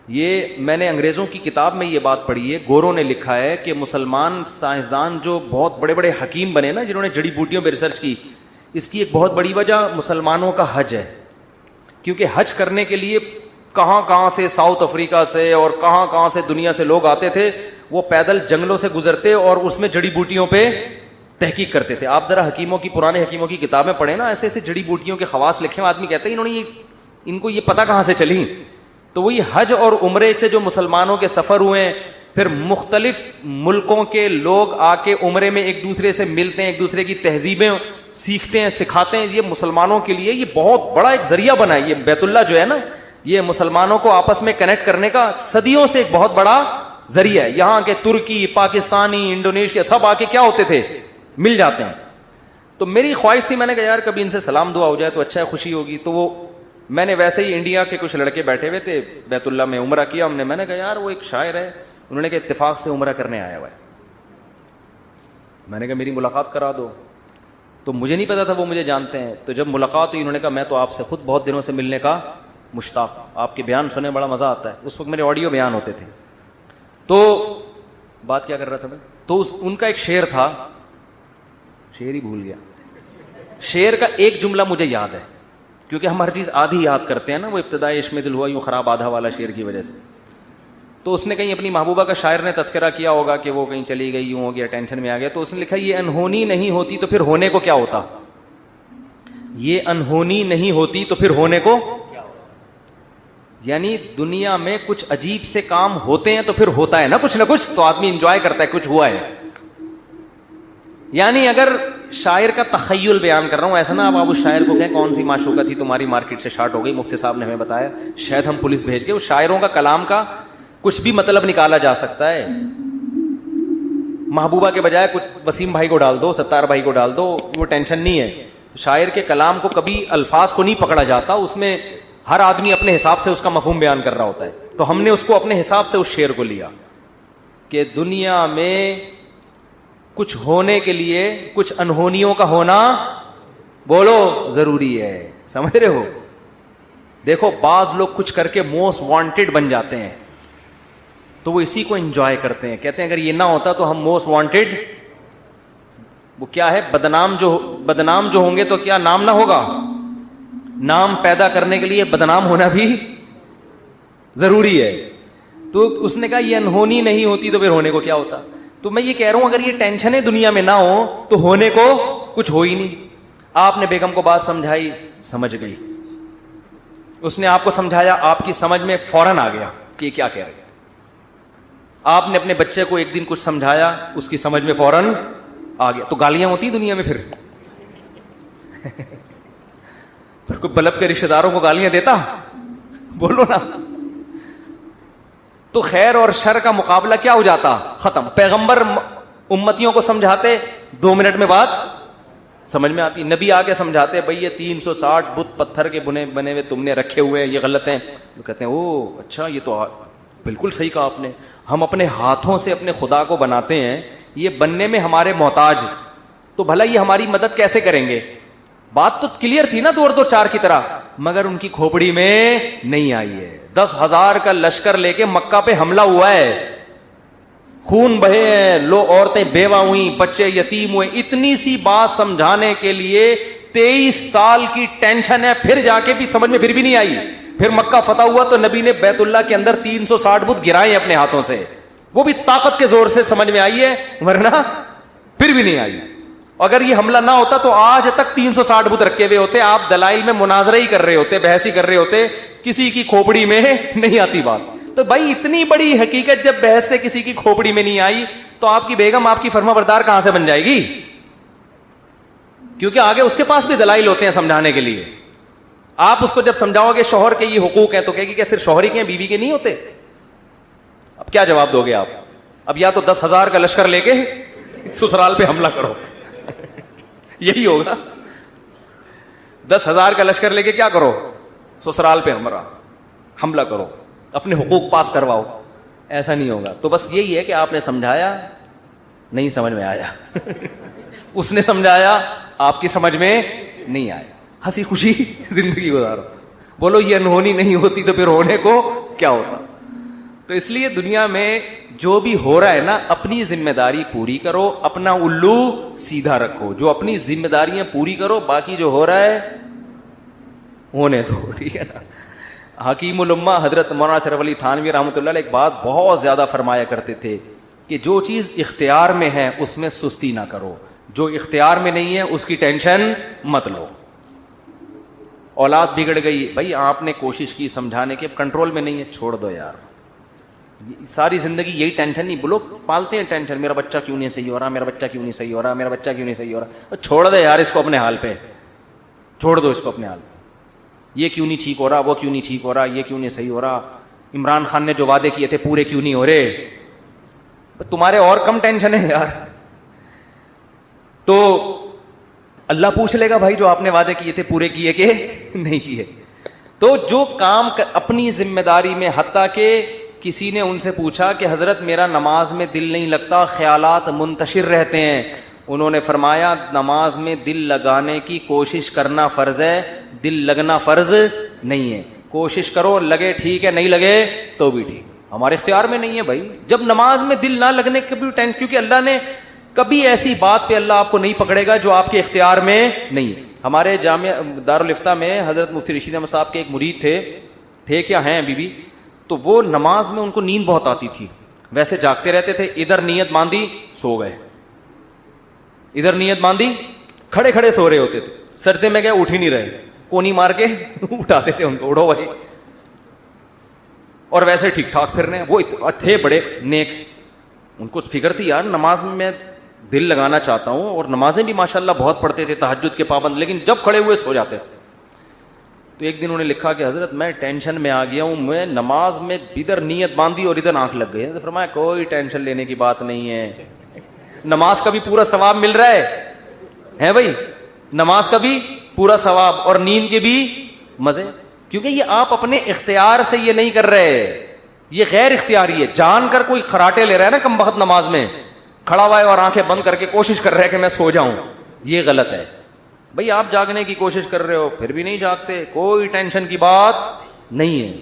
یہ میں نے انگریزوں کی کتاب میں یہ بات پڑھی ہے, گوروں نے لکھا ہے کہ مسلمان سائنسدان جو بہت بڑے بڑے حکیم بنے نا, جنہوں نے جڑی بوٹیوں پہ ریسرچ کی, اس کی ایک بہت بڑی وجہ مسلمانوں کا حج ہے. کیونکہ حج کرنے کے لیے کہاں کہاں سے, ساؤتھ افریقہ سے اور کہاں کہاں سے دنیا سے لوگ آتے تھے. وہ پیدل جنگلوں سے گزرتے اور اس میں جڑی بوٹیوں پہ تحقیق کرتے تھے. آپ ذرا حکیموں کی, پرانے حکیموں کی کتابیں پڑھیں نا, ایسے ایسے جڑی بوٹیوں کے خواص لکھے ہیں, آدمی کہتے ہیں انہوں نے ان کو یہ پتہ کہاں سے چلی. تو وہی حج اور عمرے سے جو مسلمانوں کے سفر ہوئے ہیں, پھر مختلف ملکوں کے لوگ آ کے عمرے میں ایک دوسرے سے ملتے ہیں, ایک دوسرے کی تہذیبیں سیکھتے ہیں, سکھاتے ہیں. یہ مسلمانوں کے لیے یہ بہت بڑا ایک ذریعہ بنا ہے. یہ بیت اللہ جو ہے نا, یہ مسلمانوں کو آپس میں کنیکٹ کرنے کا صدیوں سے ایک بہت بڑا ذریعہ ہے. یہاں کے ترکی, پاکستانی, انڈونیشیا سب آ کے کیا ہوتے تھے, مل جاتے ہیں. تو میری خواہش تھی, میں نے کہا یار کبھی ان سے سلام دعا ہو جائے تو اچھا ہے, خوشی ہوگی. تو وہ میں نے ویسے ہی انڈیا کے کچھ لڑکے بیٹھے ہوئے تھے, بیت اللہ میں عمرہ کیا ہم نے. میں نے کہا یار وہ ایک شاعر ہے, انہوں نے کہا اتفاق سے عمرہ کرنے آیا ہوا ہے. میں نے کہا میری ملاقات کرا دو. تو مجھے نہیں پتا تھا وہ مجھے جانتے ہیں. تو جب ملاقات ہوئی, انہوں نے کہا میں تو آپ سے خود بہت دنوں سے ملنے کا مشتاق, آپ کے بیان سننے بڑا مزہ آتا ہے. اس وقت میرے آڈیو بیان ہوتے تھے. تو بات کیا کر رہا تھا میں, تو ان کا ایک شعر تھا, شعر ہی بھول گیا. شعر کا ایک جملہ مجھے یاد ہے, کیونکہ ہم ہر چیز آدھی یاد کرتے ہیں نا. وہ ابتدائی عشق میں دل ہوا یوں خراب آدھا والا شعر کی وجہ سے. تو اس نے کہیں اپنی محبوبہ کا شاعر نے تذکرہ کیا ہوگا کہ وہ کہیں چلی گئی, یوں ہو گیا, ٹینشن میں آ گیا. تو اس نے لکھا یہ انہونی نہیں ہوتی تو پھر ہونے کو کیا ہوتا, یہ انہونی نہیں ہوتی تو پھر ہونے کو. یعنی دنیا میں کچھ عجیب سے کام ہوتے ہیں تو پھر ہوتا ہے نا کچھ نہ کچھ, تو آدمی انجوائے کرتا ہے کچھ ہوا ہے. یعنی اگر شاعر کا تخیل بیان کر رہا ہوں, ایسا نا آپ اس شاعر کو کہیں کون سی معشوقہ تھی تمہاری مارکیٹ سے شارٹ ہو گئی, مفتی صاحب نے ہمیں بتایا, شاید ہم پولیس بھیج کے. اس شاعروں کا کلام کا کچھ بھی مطلب نکالا جا سکتا ہے. محبوبہ کے بجائے کچھ وسیم بھائی کو ڈال دو, ستار بھائی کو ڈال دو, وہ ٹینشن نہیں ہے. شاعر کے کلام کو کبھی الفاظ کو نہیں پکڑا جاتا, اس میں ہر آدمی اپنے حساب سے اس کا مفہوم بیان کر رہا ہوتا ہے. تو ہم نے اس کو اپنے حساب سے اس شعر کو لیا کہ دنیا میں کچھ ہونے کے لیے کچھ انہونیوں کا ہونا بولو ضروری ہے. سمجھ رہے ہو؟ دیکھو بعض لوگ کچھ کر کے موسٹ وانٹیڈ بن جاتے ہیں, تو وہ اسی کو انجوائے کرتے ہیں. کہتے ہیں اگر یہ نہ ہوتا تو ہم موسٹ وانٹیڈ, وہ کیا ہے, بدنام جو ہوں گے تو کیا نام نہ ہوگا. نام پیدا کرنے کے لیے بدنام ہونا بھی ضروری ہے. تو اس نے کہا یہ انہونی نہیں ہوتی تو پھر ہونے کو کیا ہوتا. تو میں یہ کہہ رہا ہوں اگر یہ ٹینشنیں دنیا میں نہ ہو تو ہونے کو کچھ ہو ہی نہیں. آپ نے بیگم کو بات سمجھائی, سمجھ گئی. اس نے آپ کو سمجھایا, آپ کی سمجھ میں فوراً آ گیا کہ یہ کیا کہہ رہے. آپ نے اپنے بچے کو ایک دن کچھ سمجھایا, اس کی سمجھ میں فوراً آ گیا. تو گالیاں ہوتی دنیا میں پھر کوئی بلب کے رشتے داروں کو گالیاں دیتا, بولو نا. تو خیر اور شر کا مقابلہ کیا ہو جاتا, ختم. پیغمبر امتیوں کو سمجھاتے, 2 منٹ میں بات سمجھ میں آتی. نبی آ کے سمجھاتے, بھائی یہ 360 بت پتھر کے بنے ہوئے تم نے رکھے ہوئے ہیں, یہ غلط ہیں. وہ کہتے ہیں او اچھا, یہ تو بالکل صحیح کہا آپ نے. ہم اپنے ہاتھوں سے اپنے خدا کو بناتے ہیں, یہ بننے میں ہمارے محتاج, تو بھلا یہ ہماری مدد کیسے کریں گے. بات تو کلیئر تھی نا, 2-2-4 کی طرح, مگر ان کی کھوپڑی میں نہیں آئی ہے. 10,000 کا لشکر لے کے مکہ پہ حملہ ہوا ہے, خون بہے ہیں, لو عورتیں بیوہ ہوئی, بچے یتیم ہوئے. اتنی سی بات سمجھانے کے لیے 23 سال کی ٹینشن ہے, پھر جا کے بھی سمجھ میں پھر بھی نہیں آئی. پھر مکہ فتح ہوا تو نبی نے بیت اللہ کے اندر 360 بت گرائے اپنے ہاتھوں سے, وہ بھی طاقت کے زور سے سمجھ میں آئی ہے, ورنہ پھر بھی نہیں آئی. اگر یہ حملہ نہ ہوتا تو آج تک 360 بت رکھے ہوئے ہوتے, آپ دلائل میں مناظرہ ہی کر رہے ہوتے, بحث ہی کر رہے ہوتے, کسی کی کھوپڑی میں نہیں آتی بات. تو بھائی اتنی بڑی حقیقت جب بحث سے کسی کی کھوپڑی میں نہیں آئی تو آپ کی بیگم آپ کی فرما بردار کہاں سے بن جائے گی. کیونکہ آگے اس کے پاس بھی دلائل ہوتے ہیں سمجھانے کے لیے. آپ اس کو جب سمجھاؤ گے شوہر کے یہ حقوق ہیں تو کہے گی کہ صرف شوہر ہی کے ہیں, بیوی کے نہیں ہوتے. اب کیا جواب دو گے آپ؟ اب یا تو 10,000 کا لشکر لے کے سسرال پہ حملہ کرو, یہی ہوگا. 10,000 کا لشکر لے کے کیا کرو, سسرال پہ حملہ کرو, اپنے حقوق پاس کرواؤ. ایسا نہیں ہوگا. تو بس یہی ہے کہ آپ نے سمجھایا, نہیں سمجھ میں آیا, اس نے سمجھایا, آپ کی سمجھ میں نہیں آیا, ہنسی خوشی زندگی گزارو. بولو یہ انہونی نہیں ہوتی تو پھر ہونے کو کیا ہوتا. تو اس لیے دنیا میں جو بھی ہو رہا ہے نا, اپنی ذمہ داری پوری کرو, اپنا الو سیدھا رکھو. جو اپنی ذمہ داریاں پوری کرو, باقی جو ہو رہا ہے ہونے دو, ٹھیک ہے نا. حکیم الامہ حضرت مولانا اشرف علی تھانوی رحمۃ اللہ علیہ ایک بات بہت زیادہ فرمایا کرتے تھے کہ جو چیز اختیار میں ہے اس میں سستی نہ کرو, جو اختیار میں نہیں ہے اس کی ٹینشن مت لو. اولاد بگڑ گئی, بھائی آپ نے کوشش کی سمجھانے کی, اب کنٹرول میں نہیں ہے, چھوڑ دو یار. ساری زندگی یہی ٹینشن, نہیں لوگ پالتے ہیں ٹینشن, میرا بچہ کیوں نہیں صحیح ہو رہا, میرا بچہ کیوں نہیں صحیح ہو رہا, میرا بچہ کیوں نہیں صحیح ہو رہا. چھوڑ دے یار اس کو اپنے حال پہ, چھوڑ دو اس کو اپنے حال پہ. یہ کیوں نہیں ٹھیک ہو رہا, وہ کیوں نہیں ٹھیک ہو رہا, یہ کیوں نہیں صحیح ہو رہا, عمران خان نے جو وعدے کیے تھے پورے کیوں نہیں ہو رہے. تمہارے اور کم ٹینشن ہے یار. تو اللہ پوچھ لے گا بھائی جو آپ نے وعدے کیے تھے پورے کیے کہ نہیں کیے. تو جو کام اپنی ذمہ داری میں, حتیٰ کہ کسی نے ان سے پوچھا کہ حضرت میرا نماز میں دل نہیں لگتا, خیالات منتشر رہتے ہیں. انہوں نے فرمایا نماز میں دل لگانے کی کوشش کرنا فرض ہے, دل لگنا فرض نہیں ہے. کوشش کرو, لگے ٹھیک ہے, نہیں لگے تو بھی ٹھیک, ہمارے اختیار میں نہیں ہے بھائی. جب نماز میں دل نہ لگنے کے بھی ٹینشن, کیونکہ اللہ نے کبھی ایسی بات پہ اللہ آپ کو نہیں پکڑے گا جو آپ کے اختیار میں نہیں. ہمارے جامعہ دارالفتہ میں حضرت مفتی رشید احمد صاحب کے ایک مرید تھے کیا ہیں ابھی بھی, تو وہ نماز میں ان کو نیند بہت آتی تھی, ویسے جاگتے رہتے تھے, ادھر نیت باندھی سو گئے, ادھر نیت باندھی کھڑے کھڑے سو رہے ہوتے تھے, سجدے میں گئے اٹھ ہی نہیں رہے, کونی مار کے اٹھاتے تھے ان کو, اٹھو بھائی. اور ویسے ٹھیک ٹھاک پھر رہے ہیں, وہ تھے بڑے نیک, ان کو فکر تھی یار نماز میں دل لگانا چاہتا ہوں, اور نمازیں بھی ماشاءاللہ بہت پڑھتے تھے, تہجد کے پابند, لیکن جب کھڑے ہوئے سو جاتے. تو ایک دن انہوں نے لکھا کہ حضرت میں ٹینشن میں آ گیا ہوں, میں نماز میں ادھر نیت باندھی اور ادھر آنکھ لگ گئی. تو فرمایا کوئی ٹینشن لینے کی بات نہیں ہے, نماز کا بھی پورا ثواب مل رہا ہے بھائی, نماز کا بھی پورا ثواب اور نیند کے بھی مزے. کیونکہ یہ آپ اپنے اختیار سے یہ نہیں کر رہے, یہ غیر اختیاری ہے. جان کر کوئی خراٹے لے رہا ہے نا کم بخت نماز میں, کھڑا ہوا ہے اور آنکھیں بند کر کے کوشش کر رہا ہے کہ میں سو جاؤں, یہ غلط ہے. بھائی آپ جاگنے کی کوشش کر رہے ہو پھر بھی نہیں جاگتے, کوئی ٹینشن کی بات نہیں ہے,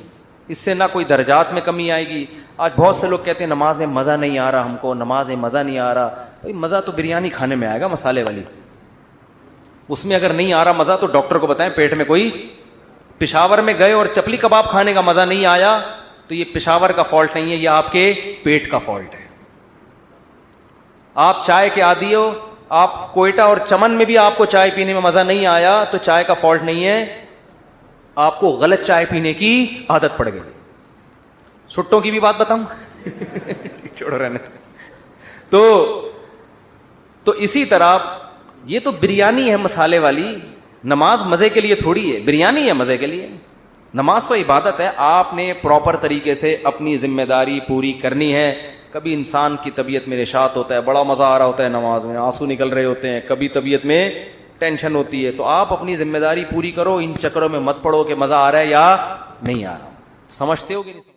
اس سے نہ کوئی درجات میں کمی آئے گی. آج بہت سے لوگ کہتے ہیں نماز میں مزہ نہیں آ رہا, ہم کو نماز میں مزہ نہیں آ رہا. بھائی مزہ تو بریانی کھانے میں آئے گا مسالے والی, اس میں اگر نہیں آ رہا مزہ تو ڈاکٹر کو بتائیں پیٹ میں کوئی. پشاور میں گئے اور چپلی کباب کھانے کا مزہ نہیں آیا تو یہ پشاور کا فالٹ نہیں ہے, یہ آپ کے پیٹ کا فالٹ ہے. آپ چائے کے عادی ہو, آپ کوئٹہ اور چمن میں بھی آپ کو چائے پینے میں مزہ نہیں آیا تو چائے کا فالٹ نہیں ہے, آپ کو غلط چائے پینے کی عادت پڑ گئی. سٹوں کی بھی بات بتاؤں چھوڑو رہنے. تو اسی طرح یہ تو بریانی ہے مسالے والی, نماز مزے کے لیے تھوڑی ہے, بریانی ہے مزے کے لیے. نماز تو عبادت ہے, آپ نے پراپر طریقے سے اپنی ذمہ داری پوری کرنی ہے. کبھی انسان کی طبیعت میں نشاط ہوتا ہے, بڑا مزہ آ رہا ہوتا ہے نماز میں, آنسو نکل رہے ہوتے ہیں, کبھی طبیعت میں ٹینشن ہوتی ہے. تو آپ اپنی ذمہ داری پوری کرو, ان چکروں میں مت پڑو کہ مزہ آ رہا ہے یا نہیں آ رہا. سمجھتے ہو کہ نہیں؟